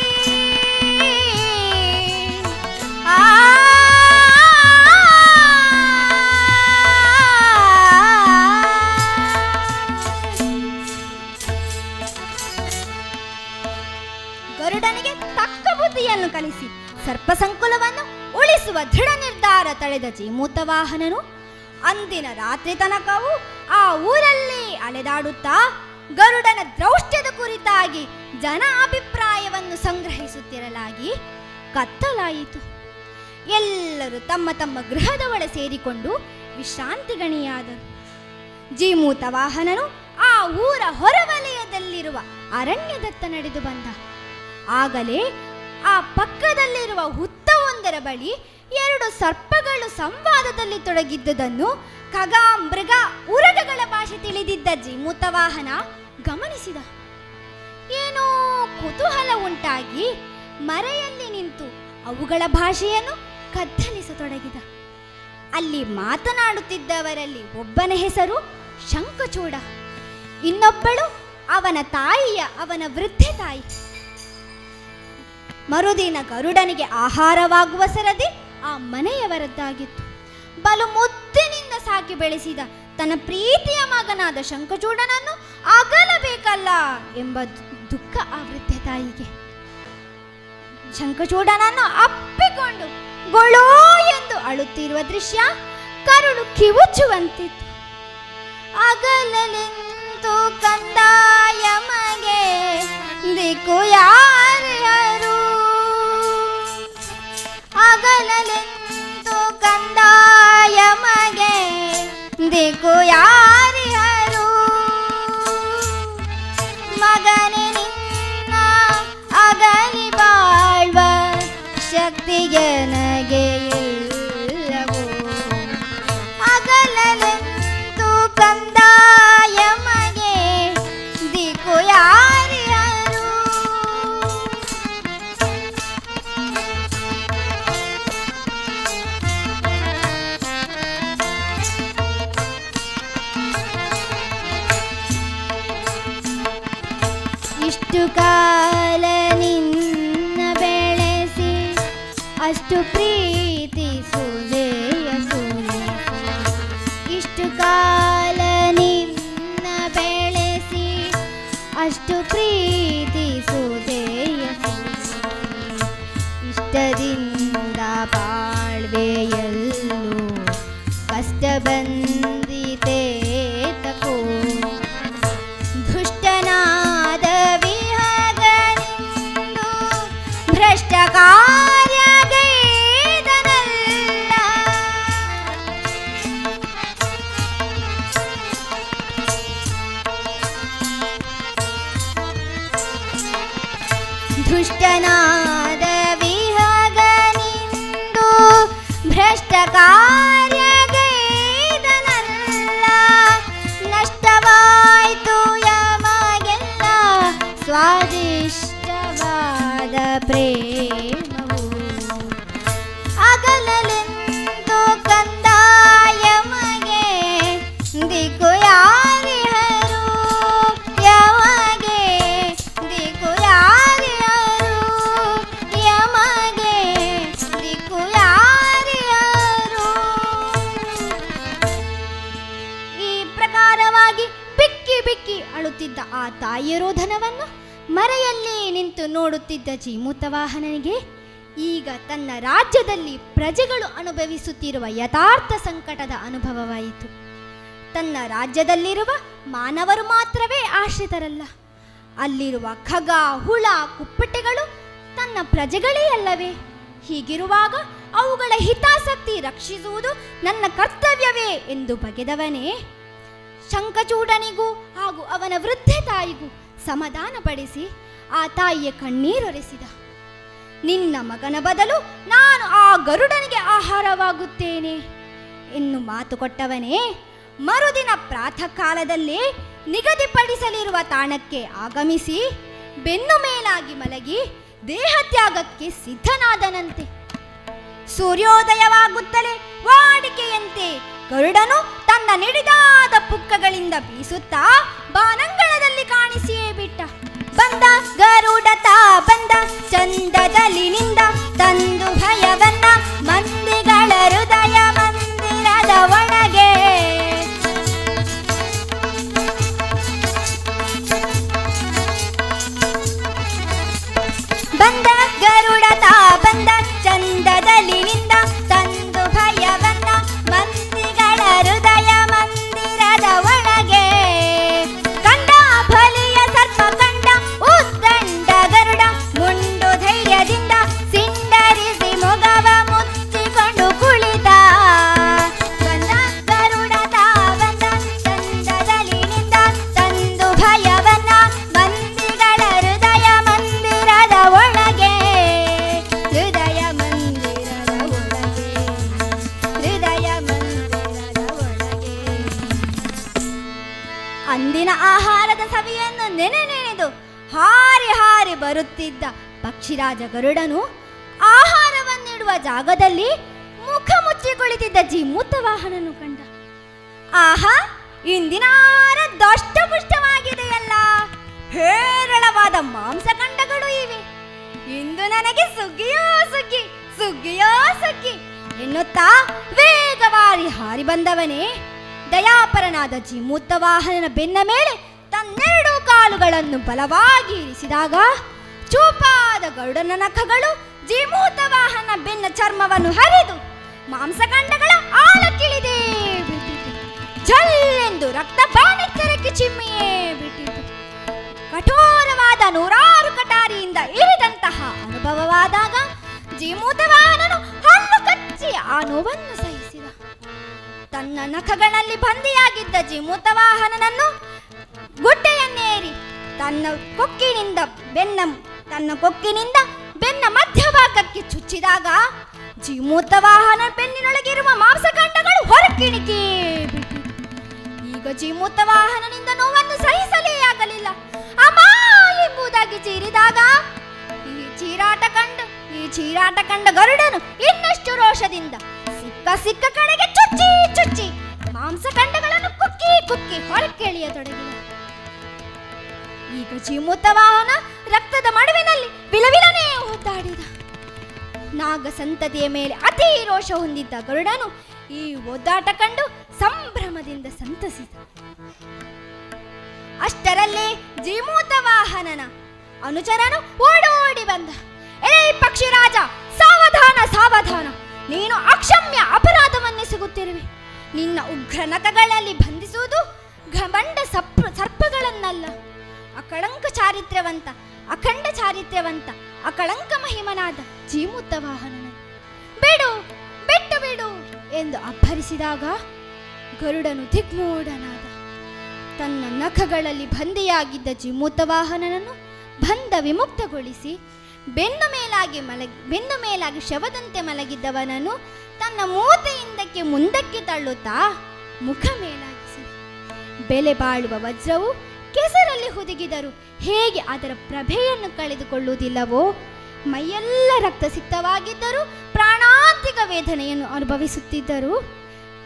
ಗರುಡನಿಗೆ ತಕ್ಕ ಬುದ್ಧಿಯನ್ನು ಕಲಿಸಿ ಸರ್ಪ ಸಂಕುಲವನ್ನು ಉಳಿಸುವ ದೃಢ ನಿರ್ಧಾರ ತಳೆದ ಜೀಮೂತ ವಾಹನನು ಅಂದಿನ ರಾತ್ರಿ ತನಕವೂ ಆ ಊರಲ್ಲಿ ಅಲೆದಾಡುತ್ತಾ ಗರುಡನ ದ್ರೌಷ್ಟ್ಯದ ಕುರಿತಾಗಿ ಜನ ಅಭಿಪ್ರಾಯವನ್ನು ಸಂಗ್ರಹಿಸುತ್ತಿರಲಾಗಿ ಕತ್ತಲಾಯಿತು. ಎಲ್ಲರೂ ತಮ್ಮ ತಮ್ಮ ಗೃಹದ ಒಳ ಸೇರಿಕೊಂಡು ವಿಶ್ರಾಂತಿ ಗಣಿಯಾದರು. ಜೀಮೂತ ವಾಹನನು ಆ ಊರ ಹೊರವಲಯದಲ್ಲಿರುವ ಅರಣ್ಯದತ್ತ ನಡೆದು ಬಂದ. ಆಗಲೇ ಆ ಪಕ್ಕದಲ್ಲಿರುವ ಹುತ್ತವೊಂದರ ಬಳಿ 2 ಸರ್ಪಗಳು ಸಂವಾದದಲ್ಲಿ ತೊಡಗಿದ್ದುದನ್ನು ಖಗ, ಮೃಗ, ಉರಗಗಳ ಭಾಷೆ ತಿಳಿದಿದ್ದ ಜೀಮೂತ ವಾಹನ ಗಮನಿಸಿದ. ಏನೋ ಕುತೂಹಲ ಉಂಟಾಗಿ ಮರೆಯಲ್ಲಿ ನಿಂತು ಅವುಗಳ ಭಾಷೆಯನ್ನು ಕತ್ತಲಿಸತೊಡಗಿದ. ಅಲ್ಲಿ ಮಾತನಾಡುತ್ತಿದ್ದವರಲ್ಲಿ ಒಬ್ಬನ ಹೆಸರು ಶಂಖಚೂಡ, ಇನ್ನೊಬ್ಬಳು ಅವನ ವೃದ್ಧೆ ತಾಯಿ. ಮರುದಿನ ಗರುಡನಿಗೆ ಆಹಾರವಾಗುವ ಸರದಿ ಆ ಮನೆಯವರದ್ದಾಗಿತ್ತು. ಬಲು ಮುದ್ದಿನಿಂದ ಸಾಕಿ ಬೆಳೆಸಿದ ತನ್ನ ಪ್ರೀತಿಯ ಮಗನಾದ ಶಂಖಚೂಡನನ್ನು ಅಗಲಬೇಕಲ್ಲ ಎಂಬ ದುಃಖ ಆ ವೃದ್ಧೆ ತಾಯಿಗೆ. ಶಂಖಚೂಡನನ್ನು ಅಪ್ಪಿಕೊಂಡು ಗೊಳೋ ಎಂದು ಅಳುತ್ತಿರುವ ದೃಶ್ಯ ಕರುಳು ಕಿವುಚುವಂತಿತ್ತು. ಅಗಲಲೆಂತು ಕಂದಾಯ ಮಗೆ ದಿಕ್ಕು ಯಾರ್ಯಾರು, ಅಗಲಲೆಂತು ಕಂದಾಯ ಮಗೆ ದಿಕ್ಕು ಯಾರ್ಯಾರು, ಮಗನೇ ನಿನ್ನ ಅಗಲಿ ಬಾಳ್ವ ಶಕ್ತಿಗೆ ನನಗೆ ಇಲ್ಲವೋ, ಅಗಲಲೆಂತು ಕಂದಾಯ ಮಗೆ ದಿಕ್ಕು ಯಾರ್ಯಾರು. ಇಷ್ಟು ಕಾಲ ನಿನ್ನ ಬೆಳೆಸಿ ಅಷ್ಟು ಪ್ರೀತಿಸುವುದೆಯ ಸೋಲಿಸು, ಇಷ್ಟು ಕಾಲ ನಿನ್ನ ಬೆಳೆಸಿ ಅಷ್ಟು ಪ್ರೀತಿಸುವುದೆಯ ಸೋಲಿಸು, ಇಷ್ಟದಿಂದ ಬಾಳ್ವೆಯಲ್ಲೂ ಕಷ್ಟ ಬಂದಿತೆ ತಕೋ, ದುಷ್ಟನಾದ ವಿಹಗನಿಂದು ಭ್ರಷ್ಟ ಕಾರ್ಯಗೈದನಲ್ಲ, ದುಷ್ಟನಾದ ವಿಹಗನಿಂದು ಭ್ರಷ್ಟ ಕಾರ್ಯಗೈದನಲ್ಲ, ನಷ್ಟವಾಯ್ತು ಯಮಗೆಲ್ಲ ಸ್ವಾದಿಷ್ಟವಾದ ಪ್ರೇಮವು, ಅಗಲಲೆಂದು ಕಂದಾಯ ಮಗೆ ದಿಕ್ಕು ಯಾರ್ಯಾರು, ಯಮಗೆ ದಿಕ್ಕು ಯಾರ್ಯಾರು, ಯಮಗೆ ದಿಕ್ಕು ಯಾರ್ಯಾರು. ಈ ಪ್ರಕಾರವಾಗಿ ಬಿಕ್ಕಿ ಬಿಕ್ಕಿ ಅಳುತ್ತಿದ್ದ ಆ ತಾಯಿಯ ರೋಧನವನ್ನು ಮರೆಯಲ್ಲಿ ನಿಂತು ನೋಡುತ್ತಿದ್ದ ಜೀಮೂತ ವಾಹನನಿಗೆ ಈಗ ತನ್ನ ರಾಜ್ಯದಲ್ಲಿ ಪ್ರಜೆಗಳು ಅನುಭವಿಸುತ್ತಿರುವ ಯಥಾರ್ಥ ಸಂಕಟದ ಅನುಭವವಾಯಿತು. ತನ್ನ ರಾಜ್ಯದಲ್ಲಿರುವ ಮಾನವರು ಮಾತ್ರವೇ ಆಶ್ರಿತರಲ್ಲ, ಅಲ್ಲಿರುವ ಖಗ, ಹುಳ, ಕುಪ್ಪಟೆಗಳು ತನ್ನ ಪ್ರಜೆಗಳೇ ಅಲ್ಲವೇ? ಹೀಗಿರುವಾಗ ಅವುಗಳ ಹಿತಾಸಕ್ತಿ ರಕ್ಷಿಸುವುದು ನನ್ನ ಕರ್ತವ್ಯವೇ ಎಂದು ಬಗೆದವನೇ ಶಂಖಚೂಡನಿಗೂ ಹಾಗೂ ಅವನ ವೃದ್ಧೆ ತಾಯಿಗೂ ಸಮಾಧಾನಪಡಿಸಿ ಆ ತಾಯಿಯ ಕಣ್ಣೀರೊರೆಸಿದ. ನಿನ್ನ ಮಗನ ಬದಲು ನಾನು ಆ ಗರುಡನಿಗೆ ಆಹಾರವಾಗುತ್ತೇನೆ ಎನ್ನು ಮಾತು ಕೊಟ್ಟವನೇ ಮರುದಿನ ಪ್ರಾತಃ ಕಾಲದಲ್ಲೇ ನಿಗದಿಪಡಿಸಲಿರುವ ತಾಣಕ್ಕೆ ಆಗಮಿಸಿ ಬೆನ್ನು ಮೇಲಾಗಿ ಮಲಗಿ ದೇಹತ್ಯಾಗಕ್ಕೆ ಸಿದ್ಧನಾದನಂತೆ. ಸೂರ್ಯೋದಯವಾಗುತ್ತಲೇ ವಾಡಿಕೆಯಂತೆ ಗರುಡನು ತನ್ನ ನಿಡಿದಾದ ಪುಕ್ಕಗಳಿಂದ ಬೀಸುತ್ತಾ ಬಾನಂಗಳದಲ್ಲಿ ಕಾಣಿಸಿಯೇ ಬಿಟ್ಟ. ಬಂದ ಗರುಡತ ಬಂದ ಚಂದದಲಿನಿಂದ ತಂದು ಭಯವನ್ನ ಮಂದಿಗಳ ಹೃದಯ ಮಂದಿರದ ಒಳಗೆ. ಬಂದ ಗರುಡತ ಬಂದ ಚಂದದಲಿನಿಂದ ತಂದು ಭಯವನ್ನ ಮಂದಿಗಳ ಹೃದಯ ಮಂದಿರದ ಒಳಗೆ. ಕಂಡ ನೆನೆದು ಹಾರಿ ಹಾರಿ ಬರುತ್ತಿದ್ದ ಪಕ್ಷಿರಾಜ ಗರುಡನು ಆಹಾರವನ್ನಿಡುವ ಜಾಗದಲ್ಲಿ ಮುಖ ಮುಚ್ಚಿ ಕುಳಿತಿದ್ದ ಜೀಮೂತ ವಾಹನನು ಕಂಡ. ಆಹಾ, ಇಂದಿನಾರ ದಷ್ಟಪುಷ್ಟವಾಗಿದೆಯಲ್ಲ, ಹೇರಳವಾದ ಮಾಂಸಖಂಡಗಳು ಇವೆ. ಇಂದು ನನಗೆ ಸುಗ್ಗಿಯೋ ಸುಗ್ಗಿ, ಸುಗ್ಗಿಯೋ ಸುಗ್ಗಿ ಎನ್ನುತ್ತಾ ವೇಗವಾಗಿ ಹಾರಿ ಬಂದವನೇ ದಯಾಪರನಾದ ಜೀಮೂತ ವಾಹನನ ಬೆನ್ನ ಮೇಲೆ ತನ್ನೆರಡು ಕಾಲುಗಳನ್ನು ಬಲವಾಗಿ ಇರಿಸಿದಾಗ ಚೂಪಾದ ಗರುಡನ ನಖಗಳು ಜೀಮೂತ ವಾಹನ ಬೆನ್ನ ಚರ್ಮವನ್ನು ಹರಿದು ಮಾಂಸಖಂಡಗಳ ಆಳಕ್ಕಿಳಿದೇ ಬಿಟ್ಟಿತು. ಜಲ್ಲೆಂದು ರಕ್ತ ಬಾಣೆಚ್ಚರಕ್ಕೆ ಚಿಮ್ಮಿಯೇ ಬಿಟ್ಟಿತು. ಕಠೋರವಾದ 100 ಕಟಾರಿಯಿಂದ ಇಳಿದಂತಹ ಅನುಭವವಾದಾಗ ಜೀಮೂತ ವಾಹನನು ಹಲ್ಲು ಕಚ್ಚಿ ಆ ನೋವನ್ನು ಸಹಿಸಿದ. ತನ್ನ ನಖಗಳಲ್ಲಿ ಬಂದಿಯಾಗಿದ್ದ ಜೀಮೂತ ವಾಹನನನ್ನು ಗುಡ್ಡೆಯನ್ನೇರಿ ತನ್ನ ಕೊಕ್ಕಿನಿಂದ ಬೆನ್ನ ಮಧ್ಯಭಾಗಕ್ಕೆ ಚುಚ್ಚಿದಾಗ ಜೀಮೂತ ವಾಹನ ಬೆನ್ನಿನೊಳಗಿರುವ ಮಾಂಸಖಂಡಗಳು ಹೊರಕಿಣಿಕೆ ಬಿಟ್ಟಿತು. ಈಗ ಜೀಮೂತ ವಾಹನನಿಂದ ನೋವನ್ನು ಸಹಿಸಲೇ ಆಗಲಿಲ್ಲ. ಅಮ್ಮ ಎಂಬುದಾಗಿ ಚೀರಿದಾಗ ಈ ಚೀರಾಟ ಕಂಡ ಗರುಡನು ಇನ್ನಷ್ಟು ರೋಷದಿಂದ ಸಿಕ್ಕ ಕಡೆಗೆ ಚುಚ್ಚಿ ಮಾಂಸಖಂಡಗಳನ್ನು ಕುಕ್ಕಿ ಹೊರಕೆಳೆಯತೊಡಗಿದ. ಈಗ ಜೀಮೂತ ವಾಹನ ರಕ್ತದ ಮಡುವಿನಲ್ಲಿ ವಿಲವಿಲನೇ ಒದ್ದಾಡಿದ. ನಾಗ ಸಂತತಿಯ ಮೇಲೆ ಅತಿ ರೋಷ ಹೊಂದಿದ್ದ ಗರುಡನು ಈ ಒದ್ದಾಟ ಕಂಡು ಸಂಭ್ರಮದಿಂದ ಸಂತಸಿದ. ಅಷ್ಟರಲ್ಲೇ ಜೀಮೂತ ವಾಹನನ ಅನುಚರನು ಓಡೋಡಿ ಬಂದ. ಏ ಪಕ್ಷಿರಾಜ, ಸಾವಧಾನ, ನೀನು ಅಕ್ಷಮ್ಯ ಅಪರಾಧವನ್ನೆಸಗುತ್ತಿರುವೆ. ನಿನ್ನ ಉಗ್ರ ನಖಗಳಲ್ಲಿ ಬಂಧಿಸುವುದು ಘಮಂಡ ಸರ್ಪಗಳನ್ನಲ್ಲ, ಅಖಂಡ ಚಾರಿತ್ರ್ಯವಂತ ಅಕಳಂಕ ಮಹಿಮನಾದ ಜೀಮೂತ ವಾಹನನ ಬಿಟ್ಟು ಎಂದು ಅಬ್ಬರಿಸಿದಾಗ ಗರುಡನು ದಿಗ್ಮೂಢನಾದ. ತನ್ನ ನಖಗಳಲ್ಲಿ ಬಂದಿಯಾಗಿದ್ದ ಜೀಮೂತ ವಾಹನನನ್ನು ಬಂಧ ವಿಮುಕ್ತಗೊಳಿಸಿ ಬೆನ್ನು ಮೇಲಾಗಿ ಶವದಂತೆ ಮಲಗಿದ್ದವನನ್ನು ತನ್ನ ಮೂತೆಯಿಂದಕ್ಕೆ ಮುಂದಕ್ಕೆ ತಳ್ಳುತ್ತಾ ಮುಖ ಮೇಲಾಗಿಸಿ, ಬೆಲೆ ಬಾಳುವ ವಜ್ರವು ಕೆಸರಲ್ಲಿ ಹುದುಗಿದರು ಹೇಗೆ ಅದರ ಪ್ರಭೆಯನ್ನು ಕಳೆದುಕೊಳ್ಳುವುದಿಲ್ಲವೋ, ಮೈಯೆಲ್ಲ ರಕ್ತಸಿಕ್ತವಾಗಿದ್ದರೂ ಪ್ರಾಣಾಂತಿಕ ವೇದನೆಯನ್ನು ಅನುಭವಿಸುತ್ತಿದ್ದರು.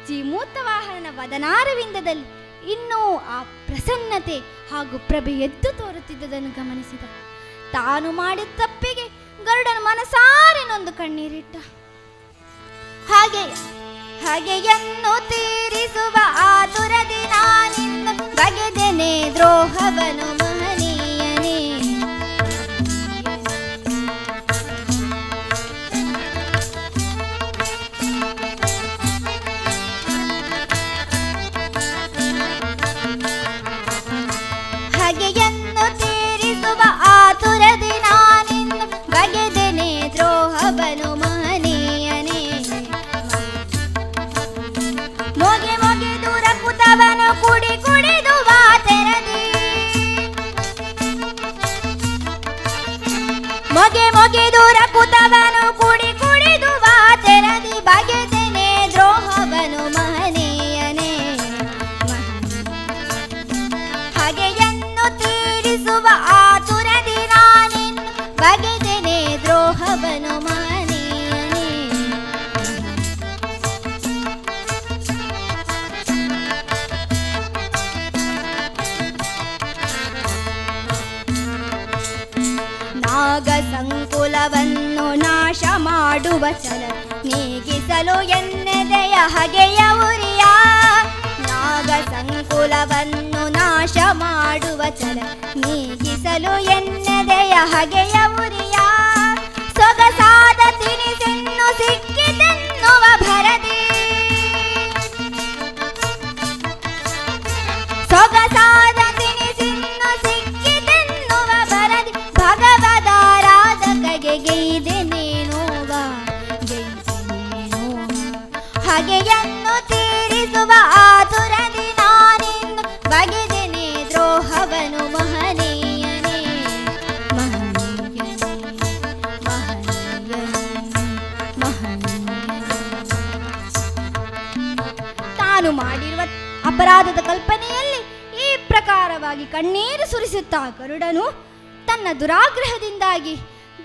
ಜೀಮೂತ ವಾಹನನ ವದನಾರವಿಂದದಲ್ಲಿ ಇನ್ನೂ ಆ ಪ್ರಸನ್ನತೆ ಹಾಗೂ ಪ್ರಭೆ ಎದ್ದು ತೋರುತ್ತಿದ್ದುದನ್ನು ಗಮನಿಸಿದ. ತಾನು ಮಾಡಿದ ತಪ್ಪಿಗೆ ಗರುಡನ ಮನಸಾರೆ ನೊಂದು ಕಣ್ಣೀರಿಟ್ಟ. ಹಾಗೆಯನ್ನು ತೀರಿಸುವ ಆತುರದಿ ನಾನಿಂದ ಬಗೆದೆನೆ ದ್ರೋಹವನು ಮಹನೀಯನೇ. ಹಾಗೆಯನ್ನು ತೀರಿಸುವ ಆತುರದಿ ನಾನಿಂದ ಬಗೆದೆನೆ ದ್ರೋಹವನು ಮಹನೀಯನೇ. ಮೊಗೆ ದೂರ ಕುತವನು ಕುಡಿದು ವಾತೆರದಿ, ಮೊಗೆ ದೂರ ಕುತವನು ಕುಡಿದು ವಾತೆರದಿ ಬಗೆದೆನೆ ದ್ರೋಹವನು ಮಹನೀಯನೇ. ಹಾಗೆಯನ್ನು ತೀರಿಸುವ ಆತುರದಿ ನಾನಿನ್ನು ಬಗೆದೆನೆ ದ್ರೋಹವನು ಮಹನೀಯನೇ. ನಾಗ ಸಂಕುಲವನ್ನು ನಾಶ ಮಾಡುವ ಛಲ ನೀಗಿಸಲು ಎನ್ನೆದೆಯ ಹಗೆಯ ಉರಿಯ. ನಾಗ ಸಂಕುಲವನ್ನು ನಾಶ ಮಾಡುವ ಛಲ ನೀಗಿಸಲು ಎನ್ನೆದೆಯ ಹಗೆಯ ಉರಿಯ. ಸೊಗಸಾದ ತಿನಿಸೆನ್ನು ಸಿಕ್ಕಿತೆನ್ನುವ ಭರದಿ, ಸೊಗಸಾದ ತಿನಿಸೆನ್ನು ಸಿಕ್ಕಿತೆನ್ನುವ ಭರದಿ ಭಗವದಾರಾಧಕಗೆ ಗೈದೆನೇನೋವ. ಹಾಗೆಯನ್ನು ತೀರಿಸುವ ಆತುರದಿ ನಾನಿನ್ನು ಬಗೆದೆನೆ ದ್ರೋಹವನು ಮಹನೀಯನೇ. ತಾನು ಮಾಡಿರುವ ಅಪರಾಧದ ಕಲ್ಪನೆಯಲ್ಲಿ ಈ ಪ್ರಕಾರವಾಗಿ ಧಾರಾಕಾರವಾಗಿ ಕಣ್ಣೀರು ಸುರಿಸುತ್ತಾ ಗರುಡನು ತನ್ನ ದುರಾಗ್ರಹದಿಂದಾಗಿ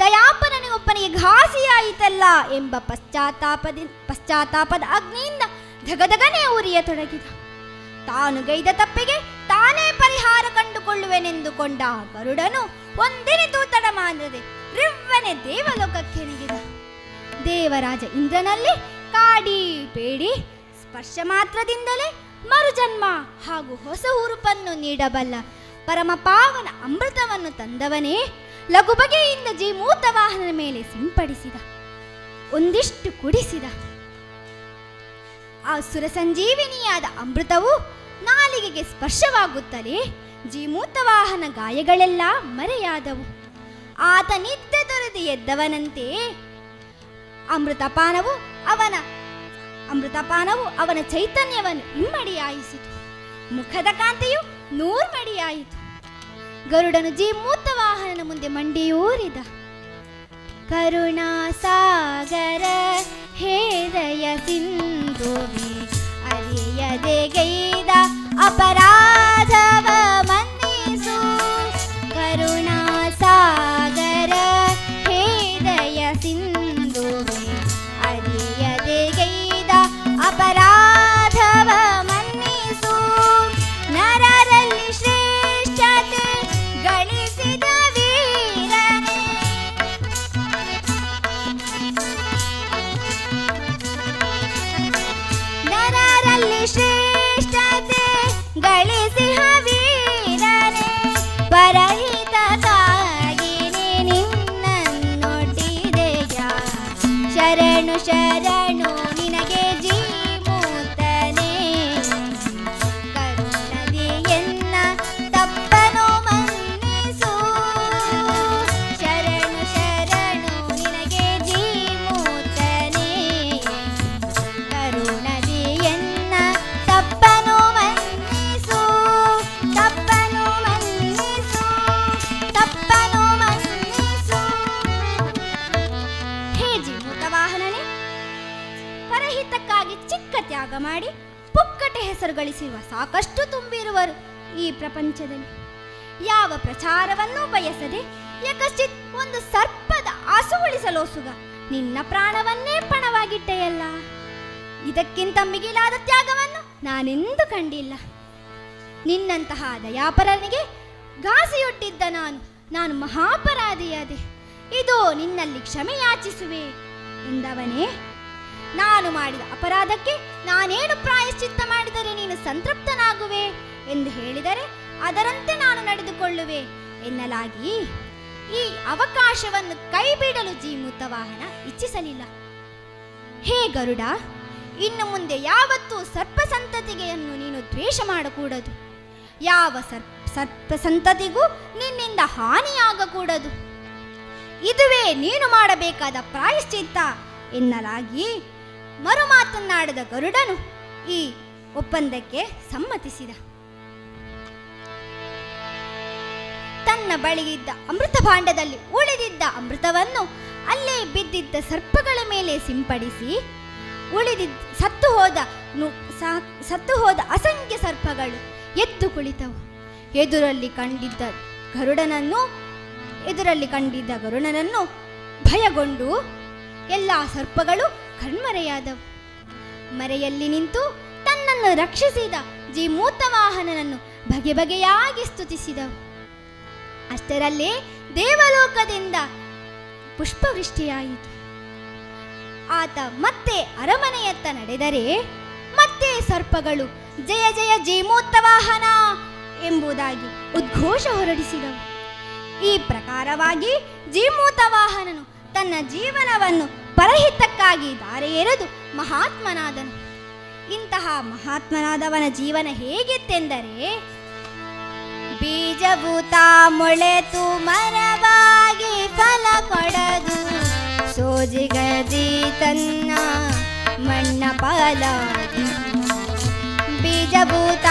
ದಯಾಪರನಿಗೊಬ್ಬನಿಗೆ ಘಾಸಿಯಾಯಿತಲ್ಲ ಎಂಬ ಪಶ್ಚಾತ್ತಾಪದ ಅಗ್ನಿಯಿಂದ ಧಗಧಗನೆ ಉರಿಯತೊಡಗಿದ. ತಾನು ಗೈದ ತಪ್ಪಿಗೆ ತಾನೇ ಪರಿಹಾರ ಕಂಡುಕೊಳ್ಳುವೆನೆಂದುಕೊಂಡ ಗರುಡನು ಒಂದಿನಿತೂ ತಡ ಮಾಡದೆ ರಿವ್ವನೆ ದೇವಲೋಕಕ್ಕೆ ನೆಗೆದ. ದೇವರಾಜ ಇಂದ್ರನಲ್ಲಿ ಕಾಡಿ ಬೇಡಿ ಸ್ಪರ್ಶ ಮಾತ್ರದಿಂದಲೇ ಮರುಜನ್ಮ ಹಾಗೂ ಹೊಸ ಹುರುಪನ್ನು ನೀಡಬಲ್ಲ ಪರಮಪಾವನ ಅಮೃತವನ್ನು ತಂದವನೇ ಲಘು ಬಗೆಯಿಂದ ಜೀಮೂತ ವಾಹನದ ಮೇಲೆ ಸಿಂಪಡಿಸಿದ. ಒಂದಿಷ್ಟು ಕುಡಿಸಿದ. ಆ ಸುರ ಸಂಜೀವಿನಿಯಾದ ಅಮೃತವು ನಾಲಿಗೆಗೆ ಸ್ಪರ್ಶವಾಗುತ್ತಲೇ ಜೀಮೂತ ವಾಹನ ಗಾಯಗಳೆಲ್ಲ ಮರೆಯಾದವು. ಆತ ನಿದ್ದೆ ತೊರೆದು ಎದ್ದವನಂತೆ ಅಮೃತಪಾನವು ಅವನ ಚೈತನ್ಯವನ್ನು ಇಮ್ಮಡಿಯಾಯಿಸಿತು. ಮುಖದ ಕಾಂತಿಯು ನೂರ್ಮಡಿಯಾಯಿತು. ಗರುಡನು ಜೀಮೂತ ವಾಹನನ ಮುಂದೆ ಮಂಡಿಯೂರಿದ. ಕರುಣಾಸಾಗರ ಹೇದಯ ಸಿಂಧುವೆ ಅರಿಯದೆ ಗೈದ ಅಪರಾಧವ ಮನ್ನಿಸು. ಕರುಣಾಸಾಗರ ಹೇದಯ ಸಿಂಧುವೆ ಅರಿಯದೆ ಗೈದ ಅಪರಾಧವ ಮನ್ನಿಸು. ನರರಲ್ಲಿ ಶ್ರೇಷ್ಠತೆ ಗಳಿಸಿದ ವೀರನೇ, ನರರಲ್ಲಿ ಶ್ರೇಷ್ಠತೆ ಗಳಿಸಿದ ವೀರನೇ, ಪರಹಿತಕ್ಕಾಗಿ ನಿನ್ನನ್ನೊಡ್ಡಿದೆಯ. ಶರಣು ಶರಣು ನಿನಗೆ ಜೀಮೂತನೇ, ಕರುಣದಿ ಎನ್ನ ತಪ್ಪನು ಮನ್ನಿಸು. ಶರಣು ಶರಣು ನಿನಗೆ ಜೀಮೂತನೇ, ಕರುಣದಿ ಎನ್ನ ತಪ್ಪನು ಮನ್ನಿಸು. ತಪ್ಪನು ಮನ್ನಿಸು, ತಪ್ಪನು ಮನ್ನಿಸು. ಹೇ ಜೀಮೂತ ವಾಹನನೇ, ಪರಹಿತಕ್ಕಾಗಿ ಚಿಕ್ಕ ತ್ಯಾಗ ಮಾಡಿ ಪುಕ್ಕಟೆ ಹೆಸರು ಗಳಿಸಿರುವ ಸಾಕಷ್ಟು ತುಂಬಿರುವರು ಈ ಪ್ರಪಂಚದಲ್ಲಿ. ಯಾವ ಪ್ರಚಾರವನ್ನೂ ಬಯಸದೆ ಯಕಶ್ಚಿತ್ ಒಂದು ಸರ್ಪದ ಆಸುಗೊಳಿಸಲೋಸುಗ ನಿನ್ನ ಪ್ರಾಣವನ್ನೇ ಪಣವಾಗಿಟ್ಟೆಯಲ್ಲ. ಇದಕ್ಕಿಂತ ಮಿಗಿಲಾದ ತ್ಯಾಗವನ್ನು ನಾನೆಂದು ಕಂಡಿಲ್ಲ. ನಿನ್ನಂತಹ ದಯಾಪರನಿಗೆ ಘಾಸಿಯೊಡ್ಡಿದ್ದ ನಾನು ಮಹಾಪರಾಧಿಯಾದೆ. ಇದು ನಿನ್ನಲ್ಲಿ ಕ್ಷಮೆ ಯಾಚಿಸುವೆ ಎಂದವನೇ. ನಾನು ಮಾಡಿದ ಅಪರಾಧಕ್ಕೆ ನಾನೇನು ಪ್ರಾಯಶ್ಚಿತ್ತ ಮಾಡಿದರೆ ನೀನು ಸಂತೃಪ್ತನಾಗುವೆ ಎಂದು ಹೇಳಿದರೆ ಅದರಂತೆ ನಾನು ನಡೆದುಕೊಳ್ಳುವೆ ಎನ್ನಲಾಗಿ ಈ ಅವಕಾಶವನ್ನು ಕೈಬಿಡಲು ಜೀಮೂತ ವಾಹನ ಇಚ್ಛಿಸಲಿಲ್ಲ. ಹೇ ಗರುಡ, ಇನ್ನು ಮುಂದೆ ಯಾವತ್ತೂ ಸರ್ಪ ಸಂತತಿಗೆಯನ್ನು ನೀನು ದ್ವೇಷ ಮಾಡಕೂಡದು. ಯಾವ ಸರ್ಪ ಸಂತತಿಗೂ ನಿನ್ನಿಂದ ಹಾನಿಯಾಗಕೂಡದು. ಇದುವೇ ನೀನು ಮಾಡಬೇಕಾದ ಪ್ರಾಯಶ್ಚಿತ್ತ ಎನ್ನಲಾಗಿ ಮರುಮಾತನ್ನಾಡಿದ ಗರುಡನು ಈ ಒಪ್ಪಂದಕ್ಕೆ ಸಮ್ಮತಿಸಿದ. ತನ್ನ ಬಳಿಯಿದ್ದ ಅಮೃತ ಭಾಂಡದಲ್ಲಿ ಉಳಿದಿದ್ದ ಅಮೃತವನ್ನು ಅಲ್ಲೇ ಬಿದ್ದಿದ್ದ ಸರ್ಪಗಳ ಮೇಲೆ ಸಿಂಪಡಿಸಿ ಸತ್ತು ಹೋದ ಅಸಂಖ್ಯ ಸರ್ಪಗಳು ಎದ್ದು ಕುಳಿತವು. ಎದುರಲ್ಲಿ ಕಂಡಿದ್ದ ಗರುಡನನ್ನು ಭಯಗೊಂಡು ಎಲ್ಲ ಸರ್ಪಗಳು ಕಣ್ಮರೆಯಾದವು. ಮರೆಯಲ್ಲಿ ನಿಂತು ತನ್ನನ್ನು ರಕ್ಷಿಸಿದ ಜೀಮೂತ ವಾಹನನನ್ನು ಬಗೆ ಬಗೆಯಾಗಿ ಸ್ತುತಿಸಿದವು. ಅಷ್ಟರಲ್ಲೇ ದೇವಲೋಕದಿಂದ ಪುಷ್ಪವೃಷ್ಟಿಯಾಯಿತು. ಆತ ಮತ್ತೆ ಅರಮನೆಯತ್ತ ನಡೆದರೆ ಮತ್ತೆ ಸರ್ಪಗಳು ಜಯ ಜಯ ಜೀಮೂತ ವಾಹನ ಎಂಬುದಾಗಿ ಉದ್ಘೋಷ ಹೊರಡಿಸಿದವು. ಈ ಪ್ರಕಾರವಾಗಿ ಜೀಮೂತ ವಾಹನನು ತನ್ನ ಜೀವನವನ್ನು ಪರಹಿತಕ್ಕಾಗಿ ದಾರೆ ಎರೆದು ಮಹಾತ್ಮನಾದನು. ಇಂತಹ ಮಹಾತ್ಮನಾದವನ ಜೀವನ ಹೇಗಿತ್ತೆಂದರೆ, ಬೀಜಭೂತ ಮೊಳೆತು ಮರವಾಗಿ ಫಲ ಕೊಡದು, ಸೋಜಿಗದಿ ತನ್ನ ಮಣ್ಣ ಪಾಲಾಗಿ. ಬೀಜಭೂತ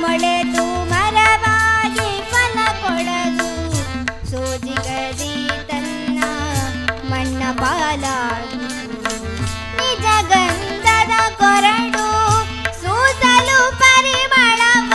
ಮೊಳೆತು ಮರವಾಗಿ ಫಲ ಕೊಡದು, ಸೋಜಿಗದಿ ತನ್ನ ಮಣ್ಣ ಪಾಲಾಗಿ. ನಿಜ ಗಂಧದ ಕೊರಡು ಸೂಸಲು ಪರಿಮಳವ,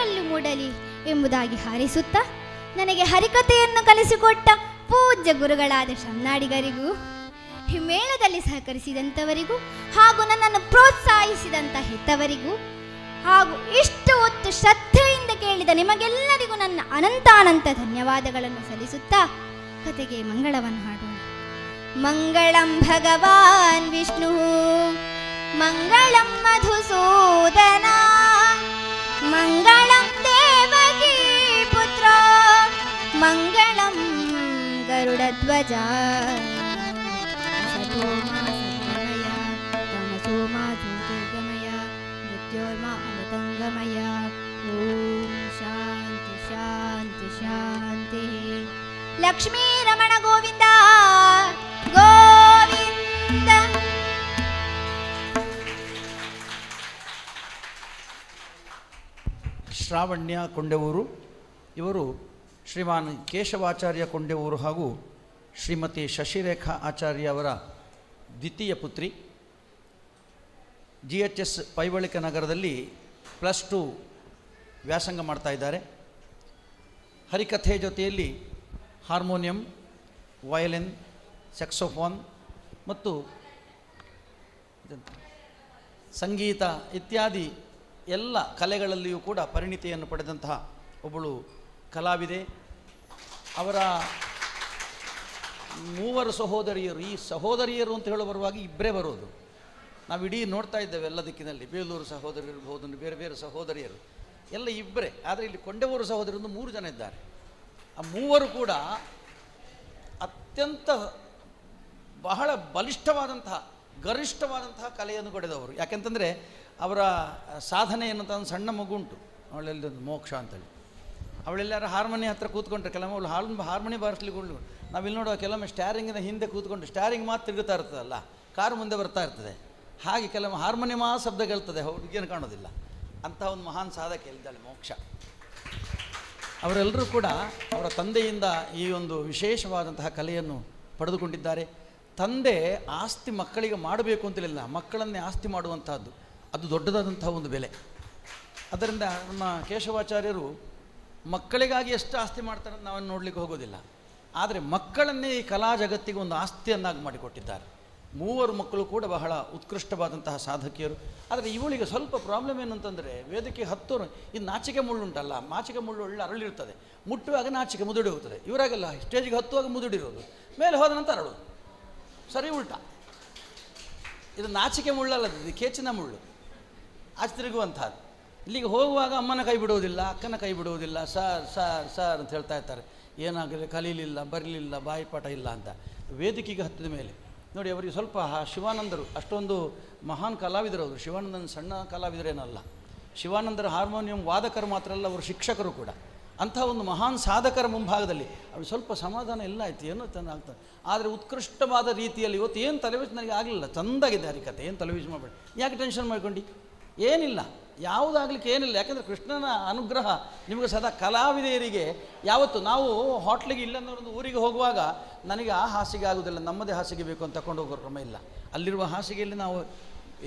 ಎಲ್ಲರಲ್ಲೂ ಮೂಡಲಿ ಎಂಬುದಾಗಿ ಹಾರೈಸುತ್ತಾ, ನನಗೆ ಹರಿಕಥೆಯನ್ನು ಕಲಿಸಿಕೊಟ್ಟ ಪೂಜ್ಯ ಗುರುಗಳಾದ ಶಮ್ನಾಡಿಗರಿಗೂ, ಈ ಮೇಳದಲ್ಲಿ ಸಹಕರಿಸಿದಂಥವರಿಗೂ, ಹಾಗೂ ನನ್ನನ್ನು ಪ್ರೋತ್ಸಾಹಿಸಿದಂಥ ಹೆತ್ತವರಿಗೂ, ಹಾಗೂ ಇಷ್ಟು ಹೊತ್ತು ಶ್ರದ್ಧೆಯಿಂದ ಕೇಳಿದ ನಿಮಗೆಲ್ಲರಿಗೂ ನನ್ನ ಅನಂತಾನಂತ ಧನ್ಯವಾದಗಳನ್ನು ಸಲ್ಲಿಸುತ್ತಾ ಕತೆಗೆ ಮಂಗಳವನ್ನು ಹಾಡೋಣ. ಮಂಗಳಂ ಭಗವಾನ್ ವಿಷ್ಣು, ಮಂಗಳಂ ಮಧುಸೂದನ, ಮಂಗಳಂ ದೇವಕೀ ಪುತ್ರ, ಮಂಗಳಂ ಗರುಡಧ್ವಜ. ಸತೋ ಮಾ ಸತ್ಯಮಯ, ತಮಸೋ ಮಾ ಜ್ಯೋತಿರ್ಗಮಯ, ಮೃತ್ಯೋರ್ಮಾ ಅಮೃತಂಗಮಯ. ಓಂ ಶಾಂತಿ ಶಾಂತಿ ಶಾಂತಿ. ಲಕ್ಷ್ಮೀ ರಮಣ ಗೋವಿಂದ ಗೋವಿಂದ. ಶ್ರಾವಣ್ಯ ಕೊಂಡೆವೂರು ಇವರು ಶ್ರೀಮಾನ್ ಕೇಶವಾಚಾರ್ಯ ಕೊಂಡೆವೂರು ಹಾಗೂ ಶ್ರೀಮತಿ ಶಶಿರೇಖಾ ಆಚಾರ್ಯ ಅವರ ದ್ವಿತೀಯ ಪುತ್ರಿ. GHS ಪೈವಳಿಕ ನಗರದಲ್ಲಿ +2 ವ್ಯಾಸಂಗ ಮಾಡ್ತಾ ಇದ್ದಾರೆ. ಹರಿಕಥೆ ಜೊತೆಯಲ್ಲಿ ಹಾರ್ಮೋನಿಯಂ, ವಯಲಿನ್, ಸ್ಯಾಕ್ಸೋಫೋನ್ ಮತ್ತು ಸಂಗೀತ ಇತ್ಯಾದಿ ಎಲ್ಲ ಕಲೆಗಳಲ್ಲಿಯೂ ಕೂಡ ಪರಿಣಿತಿಯನ್ನು ಪಡೆದಂತಹ ಒಬ್ಬಳು ಕಲಾವಿದೆ. ಅವರ 3 ಸಹೋದರಿಯರು. ಈ ಸಹೋದರಿಯರು ಅಂತ ಹೇಳೋ ಬರುವಾಗ ಇಬ್ಬರೇ ಬರೋದು. ನಾವು ಇಡೀ ನೋಡ್ತಾ ಇದ್ದೇವೆ ಎಲ್ಲ ದಿಕ್ಕಿನಲ್ಲಿ. ಬೇಲೂರು ಸಹೋದರಿಯರು ಇರ್ಬೋದು, ಬೇರೆ ಬೇರೆ ಸಹೋದರಿಯರು ಎಲ್ಲ ಇಬ್ಬರೇ. ಆದರೆ ಇಲ್ಲಿ ಕೊಂಡೆವೂರು ಸಹೋದರರು 3 ಜನ ಇದ್ದಾರೆ. ಆ 3 ಕೂಡ ಅತ್ಯಂತ ಬಹಳ ಬಲಿಷ್ಠವಾದಂತಹ ಗರಿಷ್ಠವಾದಂತಹ ಕಲೆಯನ್ನು ಪಡೆದವರು. ಯಾಕೆಂತಂದರೆ ಅವರ ಸಾಧನೆ ಏನಂತ ಒಂದು ಸಣ್ಣ ಮಗುಂಟು, ಅವಳೆಲ್ಲ ಮೋಕ್ಷ ಅಂತೇಳಿ. ಅವಳೆಲ್ಲರ ಹಾರ್ಮೋನಿ ಹತ್ರ ಕೂತ್ಕೊಂಡ್ರೆ ಕೆಲವೊಮ್ಮೆ ಅವಳು ಹಾರ್ಮೋನಿ ಬಾರಿಸ್ಲಿಕ್ಕೆ ನಾವಿಲ್ಲಿ ನೋಡುವ ಕೆಲವೊಮ್ಮೆ ಸ್ಟ್ಯಾರಿಂಗಿನ ಹಿಂದೆ ಕೂತ್ಕೊಂಡು ಸ್ಟ್ಯಾರಿಂಗ್ ಮಾತ್ರ ತಿರುಗುತ್ತಾ ಇರ್ತದಲ್ಲ, ಕಾರು ಮುಂದೆ ಬರ್ತಾ ಇರ್ತದೆ. ಹಾಗೆ ಕೆಲವೊಮ್ಮೆ ಹಾರ್ಮೋನಿ ಶಬ್ದ ಕೇಳ್ತದೆ, ಹುಡುಗಿಯನ್ನು ಕಾಣೋದಿಲ್ಲ. ಅಂತಹ ಒಂದು ಮಹಾನ್ ಸಾಧಕ ಇದ್ದಾಳೆ ಮೋಕ್ಷ. ಅವರೆಲ್ಲರೂ ಕೂಡ ಅವರ ತಂದೆಯಿಂದ ಈ ಒಂದು ವಿಶೇಷವಾದಂತಹ ಕಲೆಯನ್ನು ಪಡೆದುಕೊಂಡಿದ್ದಾರೆ. ತಂದೆ ಆಸ್ತಿ ಮಕ್ಕಳಿಗೆ ಮಾಡಬೇಕು ಅಂತಲಿಲ್ಲ, ಮಕ್ಕಳನ್ನೇ ಆಸ್ತಿ ಮಾಡುವಂತಹದ್ದು, ಅದು ದೊಡ್ಡದಾದಂತಹ ಒಂದು ಬೆಲೆ. ಅದರಿಂದ ನಮ್ಮ ಕೇಶವಾಚಾರ್ಯರು ಮಕ್ಕಳಿಗಾಗಿ ಎಷ್ಟು ಆಸ್ತಿ ಮಾಡ್ತಾರೆ ಅಂತ ನಾವನ್ನು ನೋಡಲಿಕ್ಕೆ ಹೋಗೋದಿಲ್ಲ. ಆದರೆ ಮಕ್ಕಳನ್ನೇ ಈ ಕಲಾ ಜಗತ್ತಿಗೆ ಒಂದು ಆಸ್ತಿಯನ್ನಾಗಿ ಮಾಡಿಕೊಟ್ಟಿದ್ದಾರೆ. 3 ಮಕ್ಕಳು ಕೂಡ ಬಹಳ ಉತ್ಕೃಷ್ಟವಾದಂತಹ ಸಾಧಕಿಯರು. ಆದರೆ ಇವಳಿಗೆ ಸ್ವಲ್ಪ ಪ್ರಾಬ್ಲಮ್ ಏನು ಅಂತಂದರೆ, ವೇದಿಕೆ ಹತ್ತೋರು ಇದು ನಾಚಿಕೆ ಮುಳ್ಳುಂಟಲ್ಲ, ನಾಚಿಕೆ ಮುಳ್ಳು ಒಳ್ಳೆ ಅರಳಿರ್ತದೆ, ಮುಟ್ಟುವಾಗ ನಾಚಿಕೆ ಮುದುಡಿ ಹೋಗ್ತದೆ. ಇವರಾಗೆಲ್ಲ ಸ್ಟೇಜಿಗೆ ಹತ್ತುವಾಗ ಮುದುಡಿರೋದು, ಮೇಲೆ ಹೋದ ನಂತರ ಅರಳೋದು. ಸರಿ ಉಲ್ಟಾ. ಇದು ನಾಚಿಕೆ ಮುಳ್ಳಲ್ಲ, ಇದು ಕೇಚಿನ ಮುಳ್ಳು, ಆಚೆ ತಿರುಗುವಂಥದ್ದು. ಇಲ್ಲಿಗೆ ಹೋಗುವಾಗ ಅಮ್ಮನ ಕೈ ಬಿಡುವುದಿಲ್ಲ, ಅಕ್ಕನ ಕೈ ಬಿಡುವುದಿಲ್ಲ. ಸಾರ್ ಸಾರ್ ಸಾರ್ ಅಂತ ಹೇಳ್ತಾ ಇರ್ತಾರೆ. ಏನಾಗಲಿ, ಕಲೀಲಿಲ್ಲ, ಬರಲಿಲ್ಲ, ಬಾಯಿಪಾಠ ಇಲ್ಲ ಅಂತ. ವೇದಿಕೆಗೆ ಹತ್ತಿದ ಮೇಲೆ ನೋಡಿ, ಅವರಿಗೆ ಸ್ವಲ್ಪ ಶಿವಾನಂದರು ಅಷ್ಟೊಂದು ಮಹಾನ್ ಕಲಾವಿದರು. ಅವರು ಶಿವಾನಂದನ ಸಣ್ಣ ಕಲಾವಿದರೇನಲ್ಲ. ಶಿವಾನಂದರ ಹಾರ್ಮೋನಿಯಂ ವಾದಕರು ಮಾತ್ರ ಅಲ್ಲ, ಅವರು ಶಿಕ್ಷಕರು ಕೂಡ. ಅಂಥ ಒಂದು ಮಹಾನ್ ಸಾಧಕರ ಮುಂಭಾಗದಲ್ಲಿ ಅವ್ರು ಸ್ವಲ್ಪ ಸಮಾಧಾನ ಎಲ್ಲ ಆಯಿತು, ಏನೋ ಆಗ್ತದೆ. ಆದರೆ ಉತ್ಕೃಷ್ಟವಾದ ರೀತಿಯಲ್ಲಿ ಇವತ್ತು ಏನು ತಲೆಬಿಸಿ ನನಗೆ ಆಗಲಿಲ್ಲ, ಚೆಂದಾಗಿದೆ ಹರಿಕತೆ, ಏನು ತಲೆಬಿಸಿ ಮಾಡಬೇಡಿ, ಯಾಕೆ ಟೆನ್ಷನ್ ಮಾಡ್ಕೊಂಡು, ಏನಿಲ್ಲ, ಯಾವುದಾಗಲಿಕ್ಕೆ ಏನಿಲ್ಲ. ಯಾಕೆಂದರೆ ಕೃಷ್ಣನ ಅನುಗ್ರಹ ನಿಮಗೆ ಸದಾ. ಕಲಾವಿದೆಯರಿಗೆ ಯಾವತ್ತು ನಾವು ಹೋಟ್ಲಿಗೆ ಇಲ್ಲಂದೊಂದು ಊರಿಗೆ ಹೋಗುವಾಗ ನನಗೆ ಆ ಹಾಸಿಗೆ ಆಗೋದಿಲ್ಲ, ನಮ್ಮದೇ ಹಾಸಿಗೆ ಬೇಕು ಅಂತ ತಗೊಂಡು ಹೋಗೋ ಕ್ರಮ ಇಲ್ಲ. ಅಲ್ಲಿರುವ ಹಾಸಿಗೆಯಲ್ಲಿ ನಾವು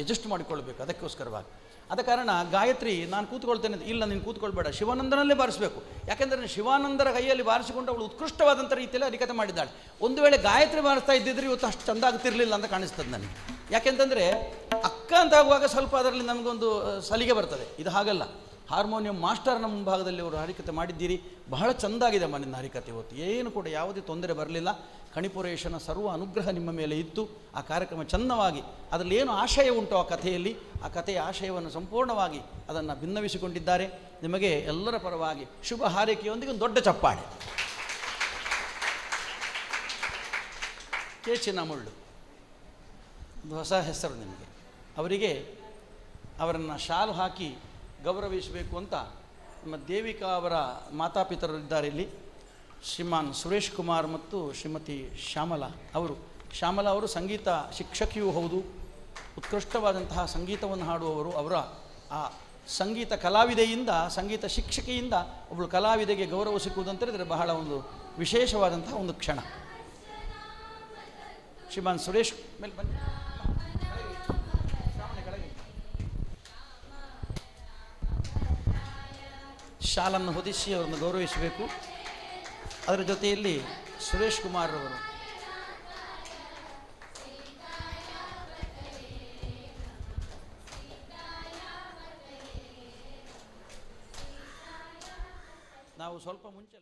ಅಡ್ಜಸ್ಟ್ ಮಾಡಿಕೊಳ್ಬೇಕು. ಅದಕ್ಕೋಸ್ಕರವಾಗಿ ಆದ ಕಾರಣ ಗಾಯತ್ರಿ ನಾನು ಕೂತ್ಕೊಳ್ತೇನೆ, ಇಲ್ಲ ನೀನು ಕೂತ್ಕೊಳ್ಬೇಡ, ಶಿವಾನಂದನಲ್ಲೇ ಬಾರಿಸಬೇಕು. ಯಾಕೆಂದರೆ ಶಿವಾನಂದರ ಕೈಯಲ್ಲಿ ಬಾರಿಸಿಕೊಂಡು ಅವಳು ಉತ್ಕೃಷ್ಟವಾದಂಥ ರೀತಿಯಲ್ಲಿ ಹರಿಕತೆ ಮಾಡಿದ್ದಾಳೆ. ಒಂದು ವೇಳೆ ಗಾಯತ್ರಿ ಬಾರಿಸ್ತಾ ಇದ್ದಿದ್ರೆ ಇವತ್ತು ಅಷ್ಟು ಚೆಂದಾಗ್ತಿರ್ಲಿಲ್ಲ ಅಂತ ಕಾಣಿಸ್ತದೆ ನನಗೆ. ಯಾಕೆಂತಂದರೆ ಅಕ್ಕ ಅಂತ ಆಗುವಾಗ ಸ್ವಲ್ಪ ಅದರಲ್ಲಿ ನಮಗೊಂದು ಸಲಿಗೆ ಬರ್ತದೆ. ಇದು ಹಾಗಲ್ಲ. ಹಾರ್ಮೋನಿಯಂ ಮಾಸ್ಟರ್ನ ಮುಂಭಾಗದಲ್ಲಿ ಅವರು ಹರಿಕತೆ ಮಾಡಿದ್ದೀರಿ, ಬಹಳ ಚೆಂದಾಗಿದೆ ಮನೆಯ ಹರಿಕತೆ. ಇವತ್ತು ಏನು ಕೂಡ ಯಾವುದೇ ತೊಂದರೆ ಬರಲಿಲ್ಲ. ಕಣಿಪುರೇಶನ ಸರ್ವ ಅನುಗ್ರಹ ನಿಮ್ಮ ಮೇಲೆ ಇತ್ತು. ಆ ಕಾರ್ಯಕ್ರಮ ಚೆನ್ನವಾಗಿ, ಅದರಲ್ಲಿ ಏನು ಆಶಯ ಉಂಟು ಆ ಕಥೆಯಲ್ಲಿ, ಆ ಕಥೆಯ ಆಶಯವನ್ನು ಸಂಪೂರ್ಣವಾಗಿ ಅದನ್ನು ಭಿನ್ನವಿಸಿಕೊಂಡಿದ್ದಾರೆ. ನಿಮಗೆ ಎಲ್ಲರ ಪರವಾಗಿ ಶುಭ ಹಾರೈಕೆಯೊಂದಿಗೆ ಒಂದು ದೊಡ್ಡ ಚಪ್ಪಾಳೆ. ಕೇಚಿನ ಮುಳ್ಳು ಒಂದು ಹೊಸ ಹೆಸರು ನಿಮಗೆ. ಅವರಿಗೆ ಅವರನ್ನು ಶಾಲು ಹಾಕಿ ಗೌರವಿಸಬೇಕು ಅಂತ ನಮ್ಮ ದೇವಿಕಾ ಅವರ ಮಾತಾಪಿತರರಿದ್ದಾರೆ ಇಲ್ಲಿ. ಶ್ರೀಮಾನ್ ಸುರೇಶ್ ಕುಮಾರ್ ಮತ್ತು ಶ್ರೀಮತಿ ಶ್ಯಾಮಲಾ ಅವರು. ಶ್ಯಾಮಲಾ ಅವರು ಸಂಗೀತ ಶಿಕ್ಷಕಿಯೂ ಹೌದು, ಉತ್ಕೃಷ್ಟವಾದಂತಹ ಸಂಗೀತವನ್ನು ಹಾಡುವವರು. ಅವರ ಆ ಸಂಗೀತ ಕಲಾವಿದೆಯಿಂದ, ಸಂಗೀತ ಶಿಕ್ಷಕಿಯಿಂದ ಒಬ್ಬಳು ಕಲಾವಿದೆಗೆ ಗೌರವ ಸಿಕ್ಕುವುದಂತೇಳಿದರೆ ಬಹಳ ಒಂದು ವಿಶೇಷವಾದಂತಹ ಒಂದು ಕ್ಷಣ. ಶ್ರೀಮಾನ್ ಸುರೇಶ್ ಮೇಲೆ ಬನ್ನಿ. ಶಾಲನ್ನು ಹೊದಿಸಿ ಅವರನ್ನು ಗೌರವಿಸಬೇಕು. ಅದರ ಜೊತೆಯಲ್ಲಿ ಸುರೇಶ್ ಕುಮಾರ್ ಅವರು ನಾವು ಸ್ವಲ್ಪ ಮುಂಚೆ